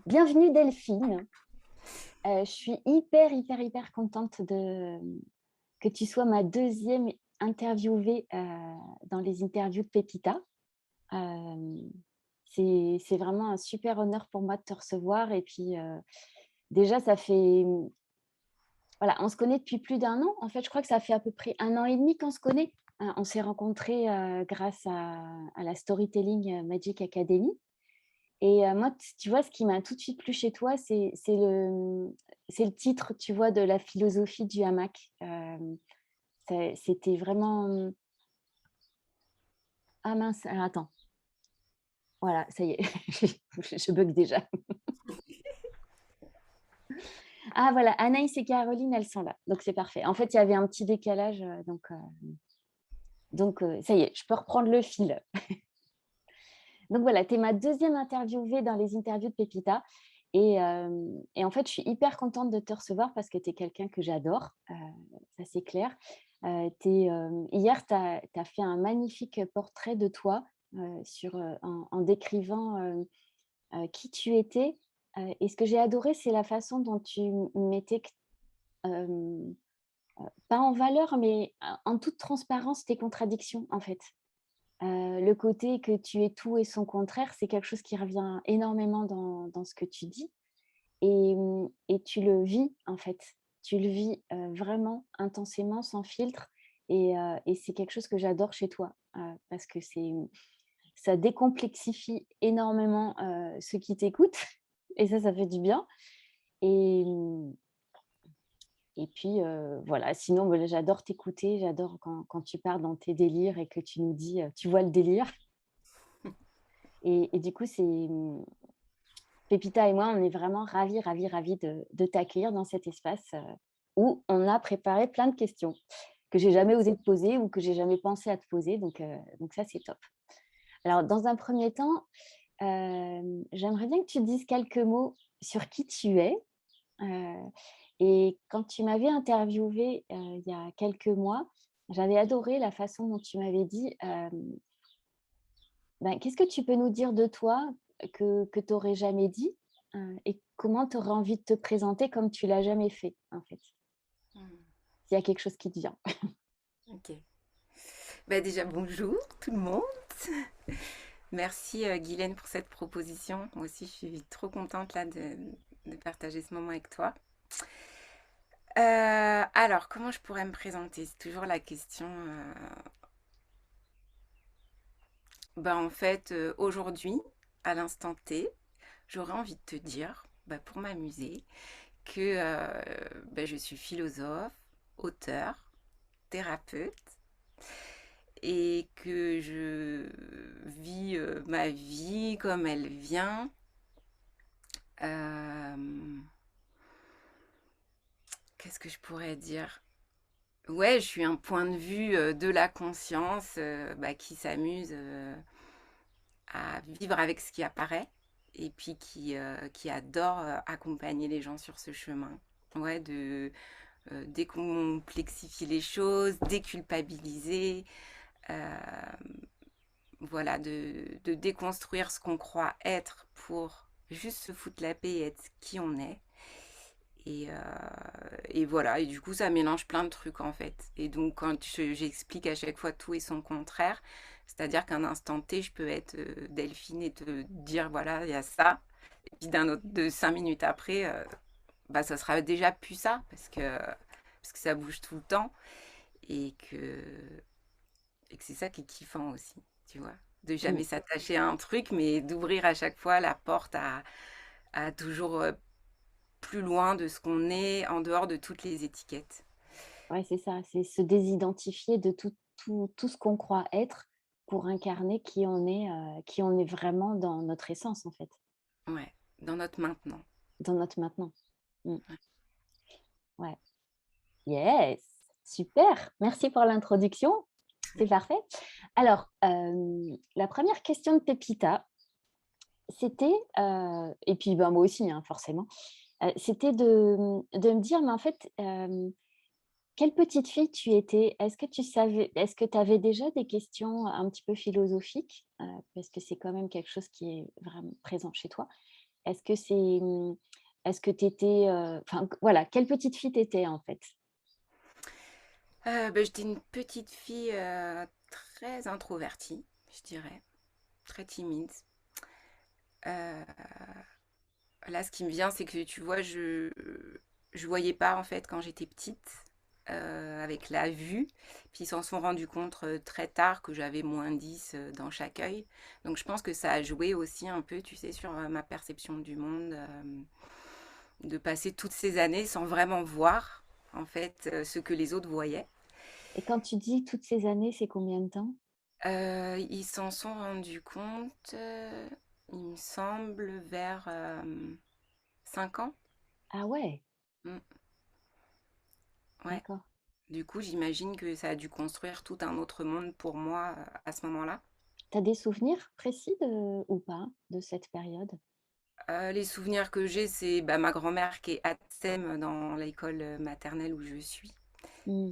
Bienvenue Delphine. Je suis hyper, hyper, hyper contente que tu sois ma deuxième interviewée dans les interviews de Pépita. Euh, c'est vraiment un super honneur pour moi de te recevoir. Et puis, déjà, voilà, on se connaît depuis plus d'un an. En fait, je crois que ça fait à peu près un an et demi qu'on se connaît. On s'est rencontrés grâce à la Storytelling Magic Academy. Et moi, tu vois, ce qui m'a tout de suite plu chez toi, c'est le titre, tu vois, de la philosophie du hamac. C'était vraiment... Ah mince, alors attends, voilà, ça y est, je bug déjà. Ah voilà, Anaïs et Caroline, elles sont là, donc c'est parfait. En fait, il y avait un petit décalage, donc ça y est, je peux reprendre le fil. Donc voilà, tu es ma deuxième interviewée dans les interviews de Pépita. Et en fait, je suis hyper contente de te recevoir parce que tu es quelqu'un que j'adore, ça c'est clair. Hier, tu as fait un magnifique portrait de toi en décrivant qui tu étais. Et ce que j'ai adoré, c'est la façon dont tu mettais, euh, pas en valeur, mais en toute transparence, tes contradictions, en fait. Le côté que tu es tout et son contraire, c'est quelque chose qui revient énormément dans ce que tu dis et tu le vis, en fait. Tu le vis, vraiment intensément, sans filtre et c'est quelque chose que j'adore chez toi, parce que ça décomplexifie énormément, ceux qui t'écoutent et ça fait du bien et et puis, voilà, sinon, voilà, j'adore t'écouter, j'adore quand tu pars dans tes délires et que tu nous dis, tu vois le délire. Et du coup, Pépita et moi, on est vraiment ravis, ravis, ravis de t'accueillir dans cet espace où on a préparé plein de questions que j'ai jamais osé te poser ou que j'ai jamais pensé à te poser. Donc ça, c'est top. Alors, dans un premier temps, j'aimerais bien que tu dises quelques mots sur qui tu es. Euh, et quand tu m'avais interviewée il y a quelques mois, j'avais adoré la façon dont tu m'avais dit ben, qu'est-ce que tu peux nous dire de toi que tu n'aurais jamais dit et comment tu aurais envie de te présenter comme tu l'as jamais fait, en fait, Hmm, s'il y a quelque chose qui te vient. ok. Bah déjà, bonjour tout le monde. Merci Guylaine pour cette proposition. Moi aussi, je suis trop contente là de partager ce moment avec toi. Alors, comment je pourrais me présenter? C'est toujours la question. En fait, aujourd'hui, à l'instant T, j'aurais envie de te dire, pour m'amuser, que je suis philosophe, auteur, thérapeute et que je vis ma vie comme elle vient. Euh, Qu'est-ce que je pourrais dire? Ouais, je suis un point de vue de la conscience qui s'amuse à vivre avec ce qui apparaît et puis qui adore accompagner les gens sur ce chemin. Ouais, de décomplexifie les choses, déculpabiliser, euh, voilà, de déconstruire ce qu'on croit être pour juste se foutre la paix et être qui on est. Et, euh, et voilà, et du coup, ça mélange plein de trucs en fait. Et donc, quand j'explique à chaque fois tout et son contraire, c'est-à-dire qu'un instant T, je peux être Delphine et te dire voilà, il y a ça. Et puis de 5 minutes après, ça sera déjà plus ça, parce que ça bouge tout le temps et que c'est ça qui est kiffant aussi, tu vois. De Mm. jamais s'attacher à un truc, mais d'ouvrir à chaque fois la porte à toujours plus loin de ce qu'on est, en dehors de toutes les étiquettes. Ouais, c'est ça, c'est se désidentifier de tout ce qu'on croit être pour incarner qui on est vraiment dans notre essence, en fait, Ouais, dans notre maintenant. dans notre maintenant. Mm. Ouais. Yes, super. Merci pour l'introduction. C'est parfait. Alors, la première question de Pépita, c'était, et puis ben, moi aussi, hein, forcément, c'était de me dire, mais en fait, quelle petite fille tu étais? Est-ce que tu avais déjà des questions un petit peu philosophiques? Parce que c'est quand même quelque chose qui est vraiment présent chez toi. Est-ce que c'est, est-ce que tu étais, enfin, voilà, quelle petite fille tu étais, en fait? J'étais une petite fille, très introvertie, je dirais, très timide. Heu, Là, ce qui me vient, c'est que, tu vois, je voyais pas, en fait, quand j'étais petite, avec la vue. Puis ils s'en sont rendus compte, très tard que j'avais -10, dans chaque œil. Donc je pense que ça a joué aussi un peu, tu sais, sur, ma perception du monde, de passer toutes ces années sans vraiment voir, en fait, ce que les autres voyaient. Et quand tu dis toutes ces années, c'est combien de temps? Ils s'en sont rendus compte, il me semble vers, 5 ans. Ah ouais, Mmh, ouais. d'accord. Du coup, j'imagine que ça a dû construire tout un autre monde pour moi, à ce moment-là. Tu as des souvenirs précis de ou pas, de cette période? Les souvenirs que j'ai, c'est, bah, ma grand-mère qui est ATSEM dans l'école, maternelle où je suis Mmh.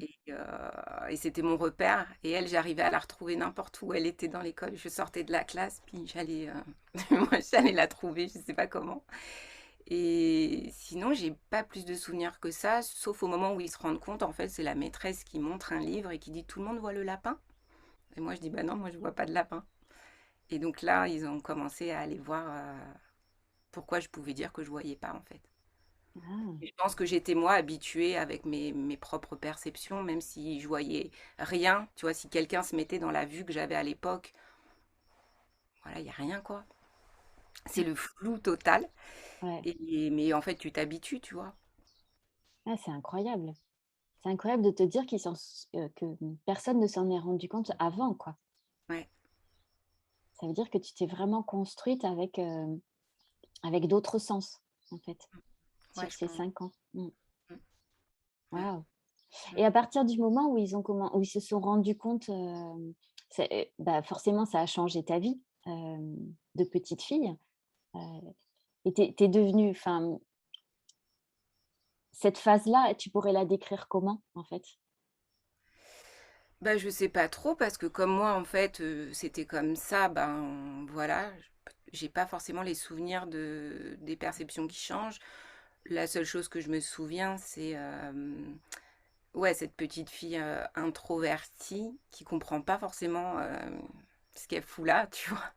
et c'était mon repère et elle, j'arrivais à la retrouver n'importe où elle était dans l'école. Je sortais de la classe, puis j'allais, moi, j'allais la trouver, je sais pas comment. Et sinon, j'ai pas plus de souvenirs que ça, sauf au moment où ils se rendent compte, en fait, c'est la maîtresse qui montre un livre et qui dit: «Tout le monde voit le lapin?» Et moi, je dis: «Bah non, moi, je vois pas de lapin». Et donc là, ils ont commencé à aller voir, pourquoi je pouvais dire que je voyais pas, en fait. Ah, Et je pense que j'étais, moi, habituée avec mes propres perceptions, même si je voyais rien, tu vois? Si quelqu'un se mettait dans la vue que j'avais à l'époque, voilà, il y a rien, quoi. C'est le flou total ouais. et mais en fait, tu t'habitues, tu vois? Ah, c'est incroyable. C'est incroyable de te dire que personne ne s'en est rendu compte avant, quoi. Ouais, Ça veut dire que tu t'es vraiment construite avec, avec d'autres sens, en fait, ouais, sur je ces pense. 5 ans. Mmh. Mmh, ouais, Waouh, mmh. et à partir du moment où où ils se sont rendus compte, bah, forcément ça a changé ta vie, de petite fille, heu et tu es devenue, enfin, cette phase-là, tu pourrais la décrire comment, en fait? Bah, je sais pas trop parce que comme moi, en fait, c'était comme ça, ben, voilà, j'ai pas forcément les souvenirs des perceptions qui changent. La seule chose que je me souviens, c'est, ouais, cette petite fille, introvertie qui comprend pas forcément, ce qu'elle fout là, tu vois?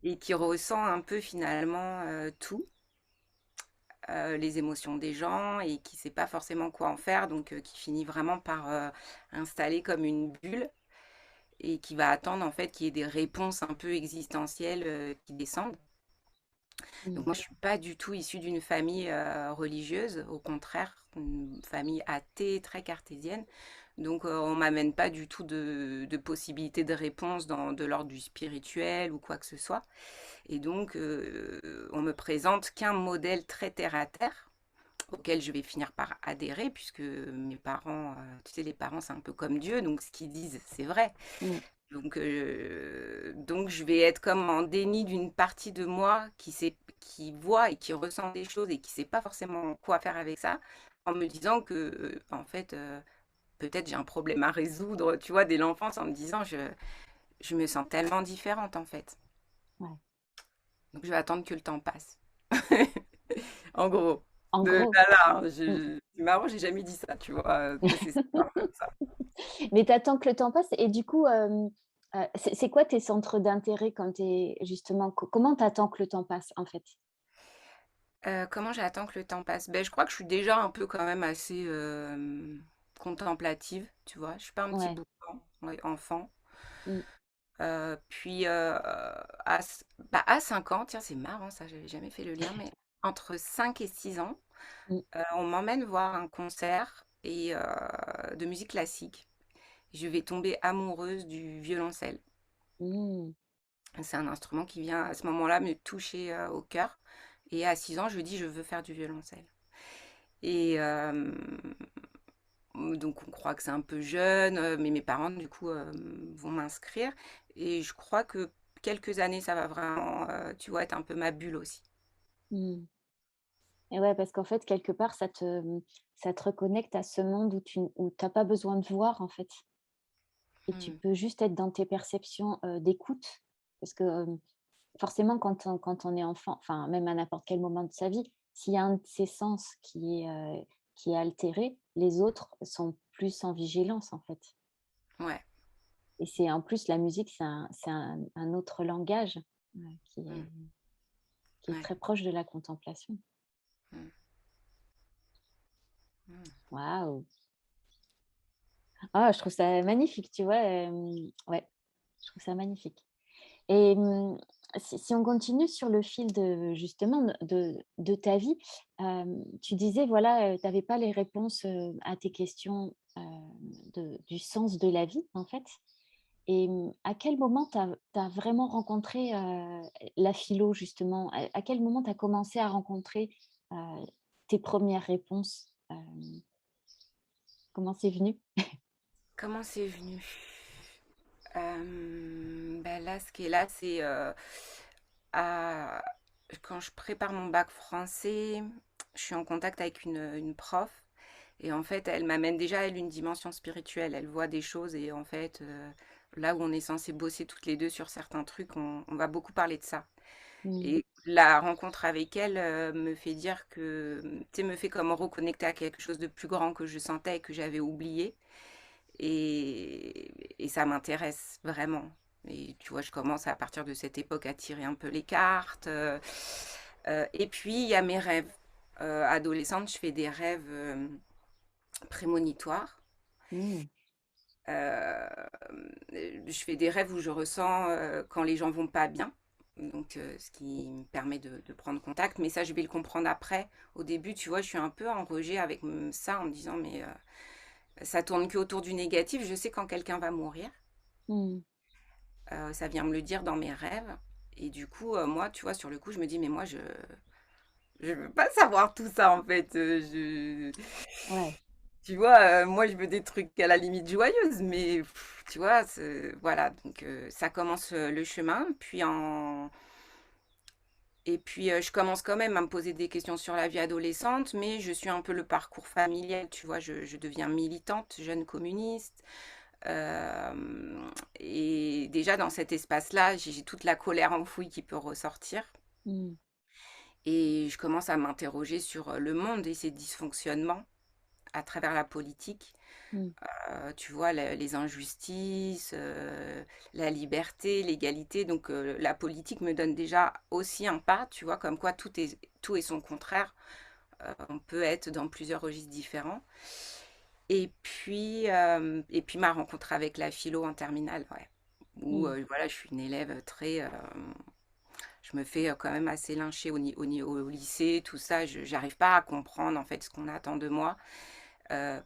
Et qui ressent un peu finalement, tout, les émotions des gens et qui sait pas forcément quoi en faire donc qui finit vraiment par, installer comme une bulle et qui va attendre en fait qu'il y ait des réponses un peu existentielles, qui descendent. Mmh. Donc moi je suis pas du tout issue d'une famille, religieuse, au contraire, une famille athée, très cartésienne. Donc on m'amène pas du tout de possibilités de réponse dans de l'ordre du spirituel ou quoi que ce soit et donc on me présente qu'un modèle très terre à terre, auquel je vais finir par adhérer puisque mes parents, tu sais les parents c'est un peu comme Dieu, donc ce qu'ils disent c'est vrai. Mmh. Donc je vais être comme en déni d'une partie de moi qui voit et qui ressent des choses et qui sait pas forcément quoi faire avec ça, en me disant que, en fait, peut-être j'ai un problème à résoudre, tu vois? Dès l'enfance en me disant: «Je me sens tellement différente, en fait, Ouais. donc je vais attendre que le temps passe». En gros, En de gros, là là, hein, mmh. c'est marrant, j'ai jamais dit ça, tu vois? Que c'est simple comme ça. Mais tu attends que le temps passe et du coup, c'est quoi tes centres d'intérêt quand tu es justement comment tu attends que le temps passe, en fait? Comment j'attends que le temps passe? Ben je crois que je suis déjà un peu quand même assez, contemplative, tu vois? Je suis pas un petit Ouais. boucan, ouais, enfant. Mmh. Puis, à 5 ans, tiens, c'est marrant ça, j'avais jamais fait le lien, mais entre 5 et 6 ans, Mmh. on m'emmène voir un concert de musique classique. Je vais tomber amoureuse du violoncelle. Mmh. C'est un instrument qui vient à ce moment-là me toucher, au cœur et à 6 ans, je dis: «Je veux faire du violoncelle». Et donc on croit que c'est un peu jeune, mais mes parents du coup, vont m'inscrire et je crois que quelques années, ça va vraiment, tu vois, être un peu ma bulle aussi. Mmh. Et ouais, parce qu'en fait, quelque part, ça te reconnecte à ce monde où tu pas besoin de voir, en fait, et tu Mmh. peux juste être dans tes perceptions, d'écoute. Parce que, forcément, quand on est enfant, enfin, même à n'importe quel moment de sa vie, s'il y a un de ses sens qui est altéré, les autres sont plus en vigilance, en fait. Ouais. Et c'est en plus la musique, c'est un autre langage, qui est Mmh. qui est Ouais. très proche de la contemplation. Mmh. Mmh. Waouh! Ah, je trouve ça magnifique, tu vois? Ouais, je trouve ça magnifique. Et si on continue sur le fil de justement de ta vie, tu disais voilà, tu avais pas les réponses, à tes questions, du sens de la vie, en fait. Et à quel moment tu as vraiment rencontré, la philo justement? À quel moment tu as commencé à rencontrer, heu, tes premières réponses? Comment c'est venu? Comment c'est venu? Bah, là, ce qui est là, c'est, à quand je prépare mon bac français, je suis en contact avec une prof et en fait, elle m'amène déjà, elle, une dimension spirituelle. Elle voit des choses et en fait, là où on est censé bosser toutes les 2 sur certains trucs, on va beaucoup parler de ça Mmh. et la rencontre avec elle, me fait dire que, tu sais, me fait comme reconnecter à quelque chose de plus grand que je sentais et que j'avais oublié et ça m'intéresse vraiment. Et tu vois, je commence à partir de cette époque à tirer un peu les cartes. Et puis, il y a mes rêves. Adolescente, je fais des rêves prémonitoires. Mmh. Je fais des rêves où je ressens quand les gens vont pas bien. Donc, ce qui me permet de prendre contact. Mais ça, je vais le comprendre après. Au début, tu vois, je suis un peu en rejet avec ça en me disant, mais ça tourne que autour du négatif. Je sais quand quelqu'un va mourir. Mmh. Ça vient me le dire dans mes rêves. Et du coup, moi, tu vois, sur le coup, je me dis, mais moi, je veux pas savoir tout ça, en fait. Ouais. Tu vois, moi, je veux des trucs à la limite joyeuses, mais tu vois, voilà. Donc, ça commence le chemin. Et puis, je commence quand même à me poser des questions sur la vie adolescente, mais je suis un peu le parcours familial, tu vois, je deviens militante, jeune communiste. Et déjà dans cet espace-là, j'ai toute la colère enfouie qui peut ressortir. Mmh. Et je commence à m'interroger sur le monde et ses dysfonctionnements à travers la politique. Mmh. Tu vois, les injustices, la liberté, l'égalité. Donc la politique me donne déjà aussi un pas, tu vois, comme quoi tout est son contraire. On peut être dans plusieurs registres différents. Et puis ma rencontre avec la philo en terminale, ouais. Où Mmh. voilà, je suis une élève très. Je me fais quand même assez lyncher au lycée, tout ça. Je n'arrive pas à comprendre en fait ce qu'on attend de moi. Euh,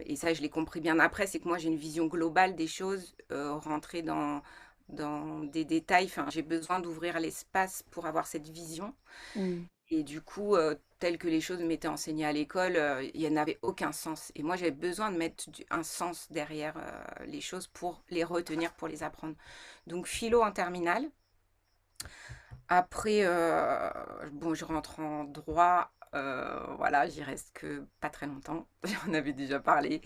et ça, je l'ai compris bien après, c'est que moi j'ai une vision globale des choses, rentrer dans des détails. Enfin, j'ai besoin d'ouvrir l'espace pour avoir cette vision. Mmh. Et du coup, tel que les choses m'étaient enseignées à l'école, il n'y en avait aucun sens. Et moi, j'avais besoin de mettre un sens derrière les choses pour les retenir, pour les apprendre. Donc, philo en terminale. Après, bon, je rentre en droit. Voilà, j'y reste que pas très longtemps. J'en avais déjà parlé.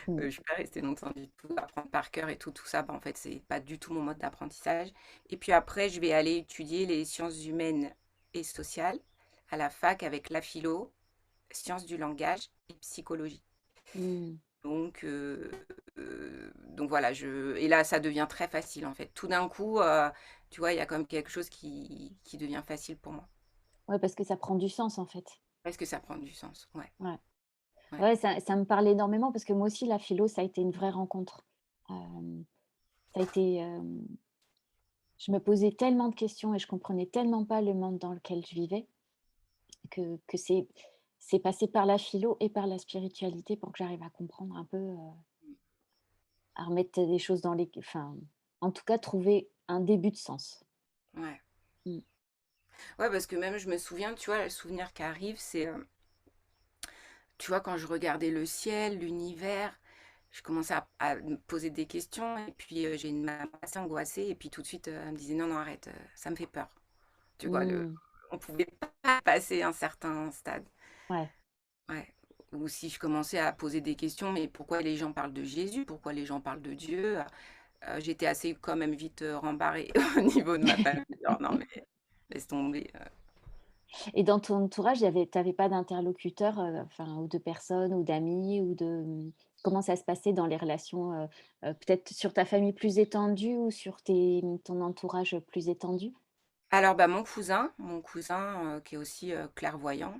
Mmh. Je suis pas restée longtemps du tout. Apprendre par cœur et tout ça, bah, en fait, c'est pas du tout mon mode d'apprentissage. Et puis après, je vais aller étudier les sciences humaines et sociales à la fac avec la philo, sciences du langage et psychologie. Mmh. Donc voilà, et là, ça devient très facile en fait. Tout d'un coup, tu vois, il y a comme quelque chose qui devient facile pour moi. Ouais, parce que ça prend du sens, en fait. Parce que ça prend du sens. Ouais, Ouais. ouais. Ouais, ça me parle énormément parce que moi aussi la philo, ça a été une vraie rencontre. Hem, ça a été, je me posais tellement de questions et je comprenais tellement pas le monde dans lequel je vivais que c'est passé par la philo et par la spiritualité pour que j'arrive à comprendre un peu, à remettre des choses dans les enfin, en tout cas trouver un début de sens. Ouais. Mmh. Ouais, parce que même je me souviens, tu vois, le souvenir qui arrive, c'est, tu vois, quand je regardais le ciel, l'univers, je commençais à me poser des questions et puis j'ai une maman assez angoissée et puis tout de suite elle me disait non, non, arrête, ça me fait peur. Tu vois, Mmh. on pouvait pas passer un certain stade. Ouais. Ouais. Ou si je commençais à poser des questions, mais pourquoi les gens parlent de Jésus? Pourquoi les gens parlent de Dieu? J'étais assez quand même vite rembarrée au niveau de ma famille. Genre, non, mais laisse tomber. Et dans ton entourage, tu avais pas d'interlocuteur, enfin, ou de personnes ou d'amis ou de comment ça se passait dans les relations, peut-être sur ta famille plus étendue ou sur ton entourage plus étendu? Alors, bah, mon cousin, qui est aussi, clairvoyant.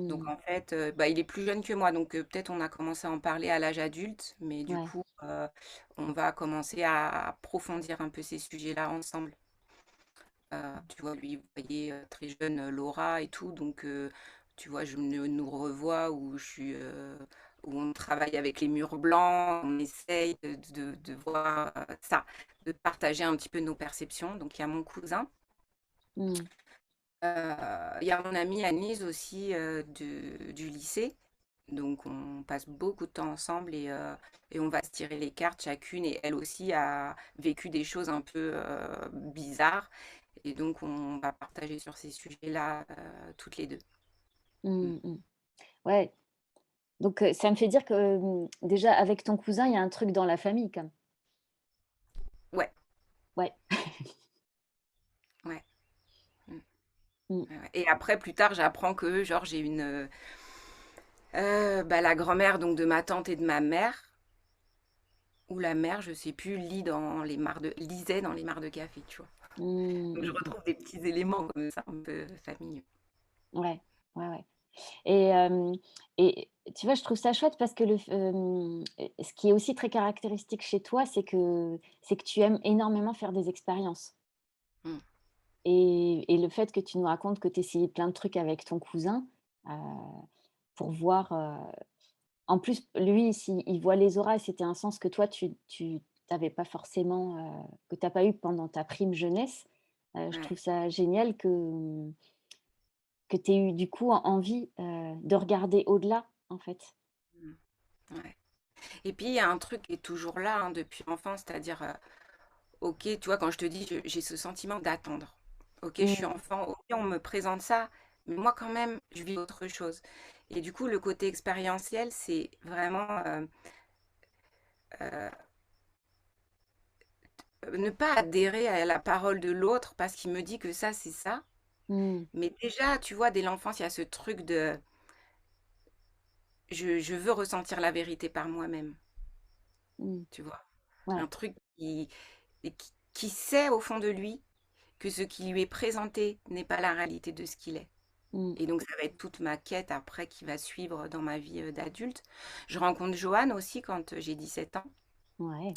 Donc Mmh. en fait, bah, il est plus jeune que moi, donc peut-être on a commencé à en parler à l'âge adulte, mais du Ouais. coup, on va commencer à approfondir un peu ces sujets-là ensemble. Tu vois, lui, vous voyez, très jeune, Laura et tout, donc tu vois, je nous revois où on travaille avec les murs blancs, on essaye de voir ça, de partager un petit peu nos perceptions. Donc il y a mon cousin. Mmh. Il y a mon amie Annelise aussi du lycée. Donc on passe beaucoup de temps ensemble et on va se tirer les cartes chacune. Et elle aussi a vécu des choses un peu bizarres. Et donc on va partager sur ces sujets-là toutes les deux. Mm. Mmh mh. Ouais, donc ça me fait dire que, déjà avec ton cousin, il y a un truc dans la famille quand même. Ouais, Ouais. ouais. Mm. Mmh. Ouais, ouais. Et après, plus tard, j'apprends que genre j'ai bah, la grand-mère donc de ma tante et de ma mère, ou la mère, je sais plus, lisait dans les mares de café, tu vois. Mmh, Donc je mmh mh. retrouve des petits éléments comme ça, un peu familiaux. Ouais, ouais, ouais. Et et tu vois, je trouve ça chouette parce que ce qui est aussi très caractéristique chez toi, c'est que tu aimes énormément faire des expériences Mm. et le fait que tu nous racontes que tu essayais plein de trucs avec ton cousin, heu, pour voir, en plus, lui, s'il voit les auras, c'était un sens que toi tu avais pas forcément, que tu as pas eu pendant ta prime jeunesse. Je Ouais. trouve ça génial que tu aies eu du coup envie, de regarder au-delà, en fait. Mm. Ouais. Et puis il y a un truc qui est toujours là hein, depuis l'enfance, c'est-à-dire, ok, tu vois, quand je te dis, j'ai ce sentiment d'attendre. Ok, je suis Mmh. enfant, ok, on me présente ça, mais moi quand même, je vis autre chose. Et du coup, le côté expérientiel, c'est vraiment euh, ne pas adhérer à la parole de l'autre parce qu'il me dit que ça, c'est ça. Mmh. Mais déjà, tu vois, dès l'enfance, il y a ce truc de je veux ressentir la vérité par moi-même, Mmh. tu vois. Ouais. Un truc qui sait au fond de lui que ce qui lui est présenté n'est pas la réalité de ce qu'il est. Mmh. Et donc, ça va être toute ma quête après qui va suivre dans ma vie d'adulte. Je rencontre Johan aussi quand j'ai 17 ans. Ouais.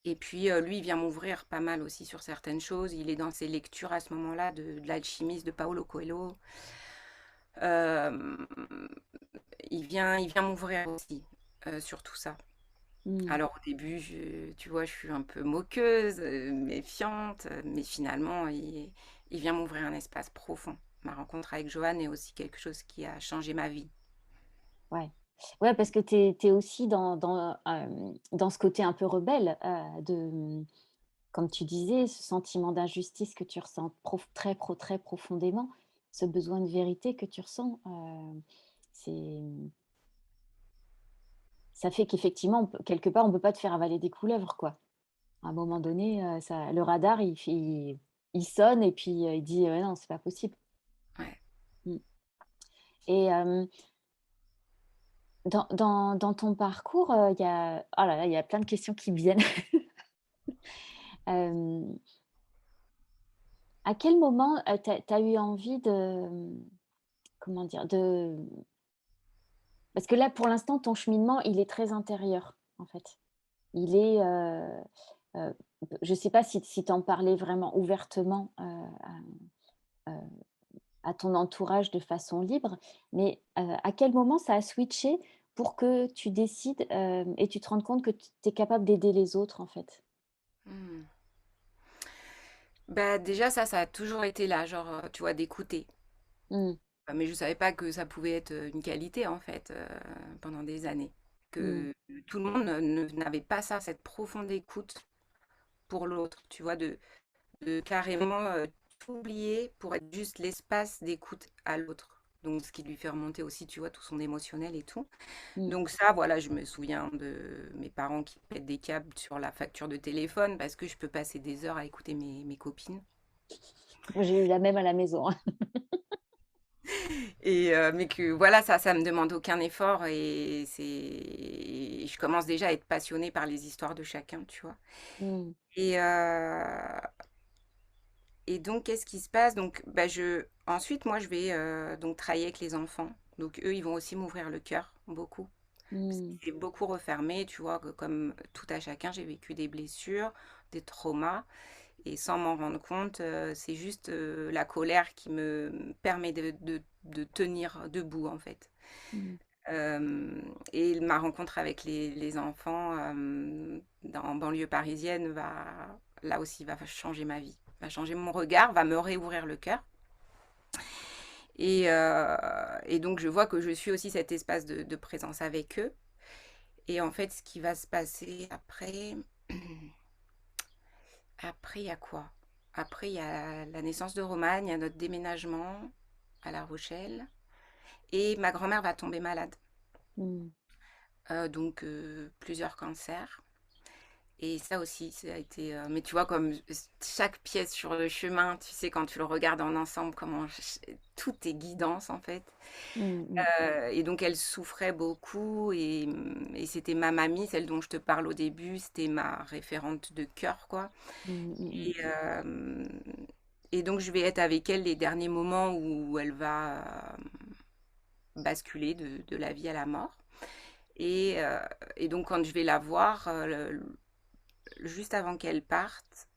Et puis, lui, il vient m'ouvrir pas mal aussi sur certaines choses. Il est dans ses lectures à ce moment-là de l'alchimiste de Paulo Coelho. Euh, il vient m'ouvrir aussi sur tout ça. Mmh. Alors au début, tu vois, je suis un peu moqueuse, méfiante, mais finalement, il vient m'ouvrir un espace profond. Ma rencontre avec Johan est aussi quelque chose qui a changé ma vie. Ouais. Ouais, parce que tu es aussi dans ce côté un peu rebelle, comme tu disais, ce sentiment d'injustice que tu ressens très profondément, ce besoin de vérité que tu ressens, c'est ça fait qu'effectivement, quelque part, on peut pas te faire avaler des couleuvres, quoi. À un moment donné, ça le radar, il sonne et puis, il dit: Non, c'est pas possible». Ouais. Mmh. Et dans ton parcours, il y a oh là là, il y a plein de questions qui me viennent. Hem, à quel moment, tu as eu envie de, comment dire? Parce que là, pour l'instant, ton cheminement, il est très intérieur, en fait. Il est, heu, je ne sais pas si tu en parlais vraiment ouvertement, à à ton entourage de façon libre, mais à quel moment ça a switché pour que tu décides, et tu te rendes compte que tu es capable d'aider les autres, en fait? Hmm. Bah, déjà, ça a toujours été là, genre, tu vois, d'écouter. Mmh. Mais je savais pas que ça pouvait être une qualité, en fait, pendant des années. Mmh. Que tout le monde n'avait pas ça, cette profonde écoute pour l'autre, tu vois, de carrément t'oublier pour être juste l'espace d'écoute à l'autre. Donc, ce qui lui fait remonter aussi, tu vois, tout son émotionnel et tout. Mmh. Donc ça, voilà, je me souviens de mes parents qui pètent des câbles sur la facture de téléphone parce que je peux passer des heures à écouter mes copines. Moi, j'ai eu la même à la maison, hein. Mais que voilà, ça me demande aucun effort je commence déjà à être passionnée par les histoires de chacun, tu vois. Mmh. Et, euh, et donc, qu'est-ce qui se passe? Donc, bah, ensuite, moi, je vais donc travailler avec les enfants. Donc, eux, ils vont aussi m'ouvrir le cœur, beaucoup. Parce Mmh. qu'il est beaucoup refermé, tu vois, que comme tout à chacun, j'ai vécu des blessures, des traumas. Et sans m'en rendre compte, c'est juste la colère qui me permet de tenir debout, en fait. Mmh. Et ma rencontre avec les enfants en banlieue parisienne là aussi, va changer ma vie, va changer mon regard, va me réouvrir le cœur. Et donc, je vois que je suis aussi cet espace de présence avec eux. Et en fait, ce qui va se passer après, après, il y a quoi? Après, il y a la naissance de Romane, il y a notre déménagement à La Rochelle. Et ma grand-mère va tomber malade. Mmh. Donc, plusieurs cancers. Et ça aussi, ça a été. Mais tu vois, comme chaque pièce sur le chemin, tu sais, quand tu le regardes en ensemble, tout est guidance en fait. Mmh mh. Et donc, elle souffrait beaucoup. Et c'était ma mamie, celle dont je te parle au début, c'était ma référente de cœur, quoi. Mmh mh. Et, euh, et donc, je vais être avec elle les derniers moments où elle va basculer de la vie à la mort. Et, euh, et donc, quand je vais la voir, juste avant qu'elle parte,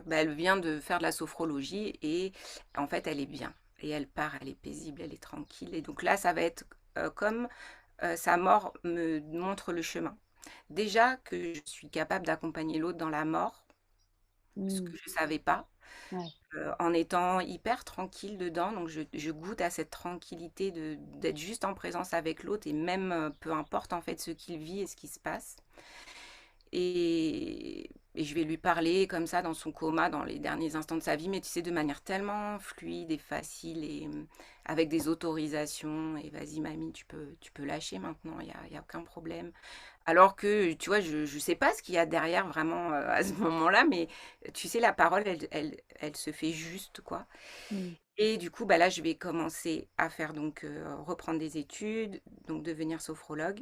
bah, elle vient de faire de la sophrologie et en fait, elle est bien. Et elle part, elle est paisible, elle est tranquille. Et donc là, ça va être comme sa mort me montre le chemin. Déjà que je suis capable d'accompagner l'autre dans la mort, ce Mmh. que je ne savais pas, Ouais. en étant hyper tranquille dedans. Donc je goûte à cette tranquillité d'être juste en présence avec l'autre et même peu importe en fait ce qu'il vit et ce qui se passe. Et je vais lui parler comme ça dans son coma, dans les derniers instants de sa vie, mais tu sais, de manière tellement fluide et facile et avec des autorisations. Et vas-y, mamie, tu peux lâcher maintenant, y a aucun problème. Alors que, tu vois, je ne sais pas ce qu'il y a derrière vraiment à ce moment-là, mais tu sais, la parole, elle se fait juste, quoi. Mmh. Et du coup, bah là, je vais commencer à faire donc reprendre des études, donc devenir sophrologue.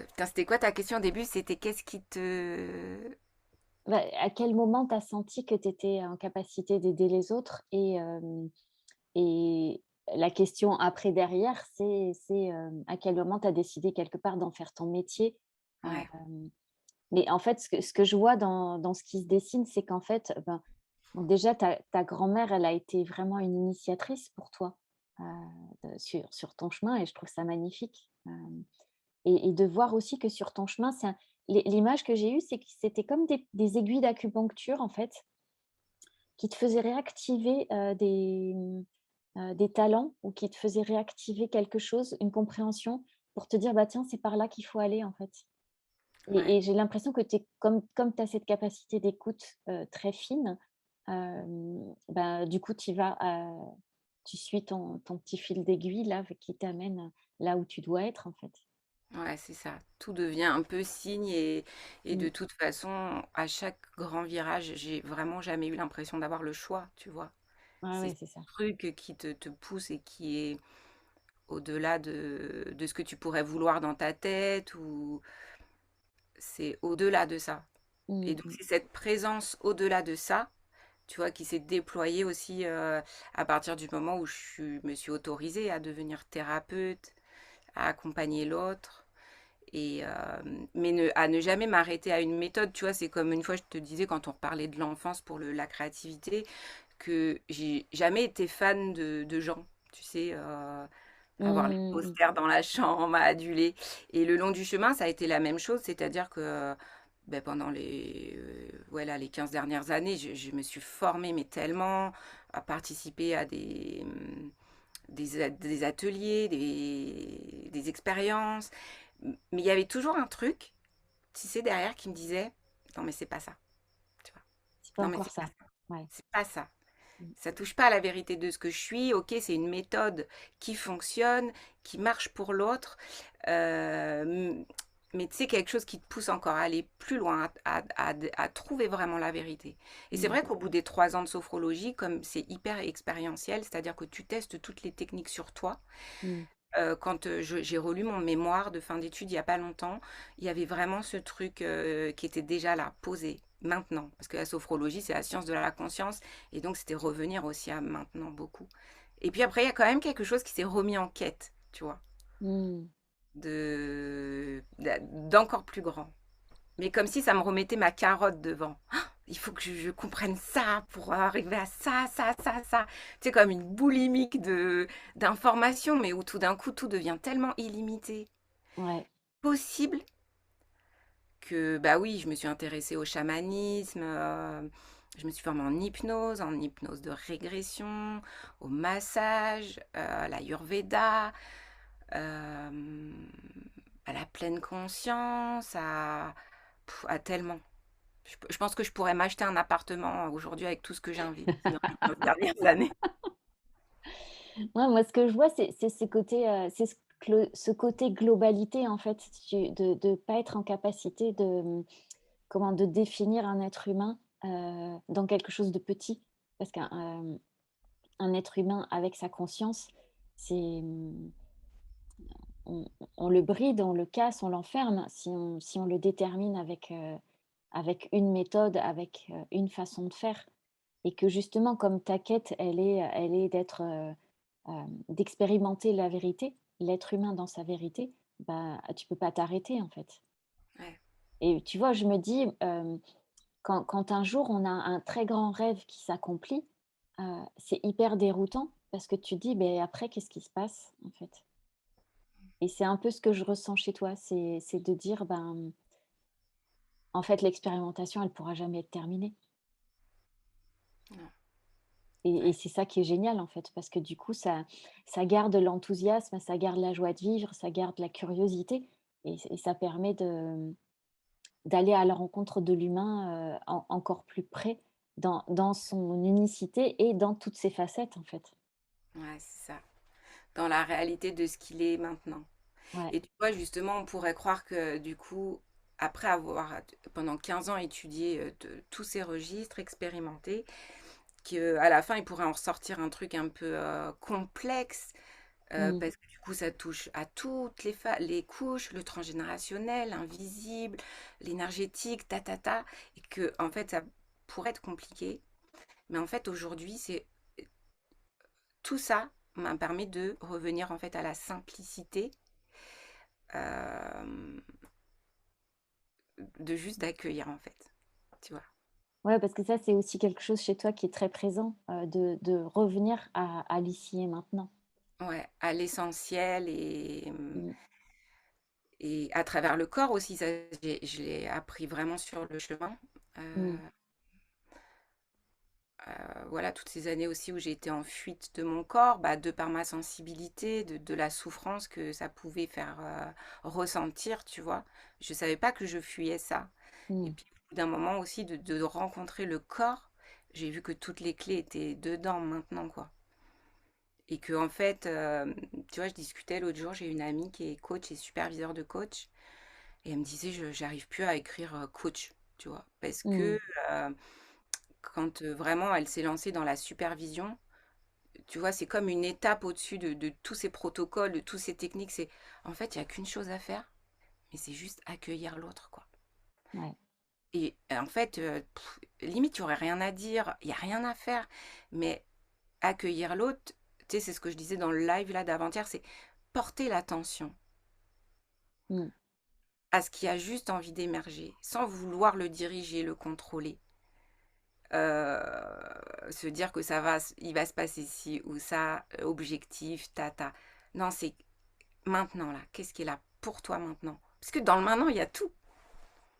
Putain, c'était quoi ta question au début? C'était qu'est-ce qui te... Bah, à quel moment tu as senti que tu étais en capacité d'aider les autres? Et la question après derrière, à quel moment tu as décidé quelque part d'en faire ton métier? Ouais, Hem, mais en fait, ce que je vois dans ce qui se dessine, c'est qu'en fait, ben, bon déjà ta grand-mère, elle a été vraiment une initiatrice pour toi, heu, sur ton chemin et je trouve ça magnifique. Et de voir aussi que sur ton chemin, l'image que j'ai eue, c'est que c'était comme des aiguilles d'acupuncture, en fait, qui te faisaient réactiver, des talents ou qui te faisaient réactiver quelque chose, une compréhension pour te dire: «Bah, tiens, c'est par là qu'il faut aller, en fait». ouais, Et j'ai l'impression que tu comme tu as cette capacité d'écoute, très fine, bah, du coup, tu suis ton petit fil d'aiguille là, qui t'amène là où tu dois être, en fait. ouais, c'est ça. Tout devient un peu signe et de Mmh. toute façon, à chaque grand virage, j'ai vraiment jamais eu l'impression d'avoir le choix, tu vois. Ouais, C'est ouais, ce c'est ça. truc qui te pousse et qui est au-delà de ce que tu pourrais vouloir dans ta tête ou c'est au-delà de ça. Et Mmh donc, mh. c'est cette présence au-delà de ça, tu vois, qui s'est déployée aussi à partir du moment où me suis autorisée à devenir thérapeute, à accompagner l'autre. Mais à ne jamais m'arrêter à une méthode, tu vois, c'est comme une fois je te disais quand on parlait de l'enfance pour la créativité, que j'ai jamais été fan de gens, tu sais, avoir les Mmh mh. posters dans la chambre, à aduler. Et le long du chemin, ça a été la même chose, c'est-à-dire que ben, pendant voilà, les 15 dernières années, je me suis formée, mais tellement, à participer à des ateliers, des expériences. Mais il y avait toujours un truc, tu sais, derrière qui me disait, non mais c'est pas ça, tu vois. C'est pas Non mais encore c'est pas ça. ça. Ouais. C'est pas ça. Mmh. Ça touche pas à la vérité de ce que je suis. Ok, c'est une méthode qui fonctionne, qui marche pour l'autre. Euh, mais tu sais, quelque chose qui te pousse encore à aller plus loin, à trouver vraiment la vérité. Et c'est Mm. vrai qu'au bout des 3 ans de sophrologie, comme c'est hyper expérientiel, c'est-à-dire que tu testes toutes les techniques sur toi. Mm. Quand j'ai relu mon mémoire de fin d'études il n'y a pas longtemps, il y avait vraiment ce truc qui était déjà là, posé, maintenant. Parce que la sophrologie, c'est la science de la conscience, et donc c'était revenir aussi à maintenant beaucoup. Et puis après, il y a quand même quelque chose qui s'est remis en quête, tu vois, Mm. d'encore plus grand. Mais comme si ça me remettait ma carotte devant. Ah, il faut que je comprenne ça pour arriver à ça, ça, ça, ça. Tu sais, comme une boulimique d'informations, mais où tout d'un coup, tout devient tellement illimité Ouais. possible que, bah oui, je me suis intéressée au chamanisme, je me suis formée en hypnose de régression, au massage, à l'ayurveda, euh, à la pleine conscience, à tellement. Je pense que je pourrais m'acheter un appartement aujourd'hui avec tout ce que j'ai investi dans les 15 dernières années. Ouais, moi, ce que je vois, c'est ce côté, ce côté globalité, en fait, de pas être en capacité comment, de définir un être humain, dans quelque chose de petit. Parce un être humain avec sa conscience, c'est, on le bride, on le casse, on l'enferme si on le détermine avec une méthode, avec, une façon de faire. Et que justement, comme ta quête, elle est d'expérimenter la vérité, l'être humain dans sa vérité, bah, tu peux pas t'arrêter, en fait. Ouais, Et tu vois, je me dis, quand un jour on a un très grand rêve qui s'accomplit, c'est hyper déroutant parce que tu te dis: «Beh, après qu'est-ce qui se passe, en fait?» Et c'est un peu ce que je ressens chez toi, c'est de dire: «Ben, en fait, l'expérimentation, elle pourra jamais être terminée». non, Et ouais, c'est ça qui est génial, en fait, parce que du coup, ça garde l'enthousiasme, ça garde la joie de vivre, ça garde la curiosité et ça permet d'aller à la rencontre de l'humain, encore plus près dans son unicité et dans toutes ses facettes, en fait. ouais, c'est ça. Dans la réalité de ce qu'il est maintenant. Ouais. Et tu vois, justement, on pourrait croire que du coup, après avoir pendant 15 ans étudié tous ces registres, expérimenté, qu'à la fin, il pourrait en ressortir un truc un peu complexe, Mmh. parce que du coup, ça touche à toutes les couches, le transgénérationnel, l'invisible, l'énergétique, et que en fait, ça pourrait être compliqué. Mais en fait, aujourd'hui, c'est tout ça m'a permis de revenir en fait à la simplicité, euh, de juste d'accueillir en fait, tu vois. Ouais, parce que ça, c'est aussi quelque chose chez toi qui est très présent, de revenir à l'ici et maintenant. Ouais, à l'essentiel Mmh. et à travers le corps aussi, ça, je l'ai appris vraiment sur le chemin. Mmh. Euh, voilà, toutes ces années aussi où j'ai été en fuite de mon corps, bah, de par ma sensibilité, de la souffrance que ça pouvait faire ressentir, tu vois. Je savais pas que je fuyais ça. Et Mmh. puis, au bout d'un moment aussi, de rencontrer le corps, j'ai vu que toutes les clés étaient dedans maintenant, quoi. Et que, en fait, tu vois, je discutais l'autre jour, j'ai une amie qui est coach et superviseur de coach, et elle me disait, je j'arrive plus à écrire coach, tu vois, parce Mmh. que quand vraiment elle s'est lancée dans la supervision, tu vois, c'est comme une étape au-dessus de tous ces protocoles, de toutes ces techniques. C'est en fait, il n'y a qu'une chose à faire, mais c'est juste accueillir l'autre, quoi. Ouais. Et en fait, limite, il n'y aurait rien à dire, il n'y a rien à faire. Mais accueillir l'autre, tu sais, c'est ce que je disais dans le live là d'avant-hier, c'est porter l'attention Mmh. à ce qui a juste envie d'émerger, sans vouloir le diriger, le contrôler. Se dire que il va se passer ci ou ça, objectif, tata. Non, c'est maintenant là. Qu'est-ce qui est là pour toi maintenant? Parce que dans le maintenant, il y a tout.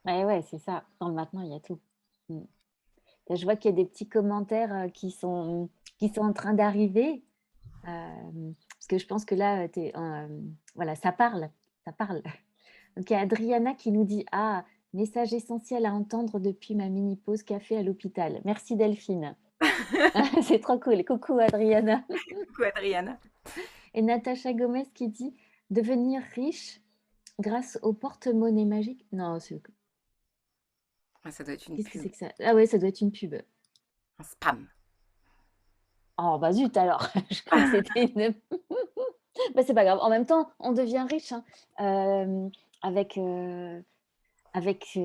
Ouais, ouais, c'est ça. Dans le maintenant, il y a tout. Mmh. Je vois qu'il y a des petits commentaires, qui sont en train d'arriver, parce que je pense que là, voilà, ça parle, ça parle. Donc il y a Adriana qui nous dit: «Ah, message essentiel à entendre depuis ma mini pause café à l'hôpital. Merci Delphine». C'est trop cool. Coucou Adriana. Coucou Adriana. Et Natacha Gomez qui dit: «Devenir riche Grâce au porte-monnaie magique? Non, Ah, ça doit être une qu'est-ce que pub, c'est que ça? Ah ouais, ça doit être une pub. un spam. Oh bah zut alors! Je crois que c'était une bah, c'est pas grave. En même temps, on devient riche, hein, hem, avec, avec,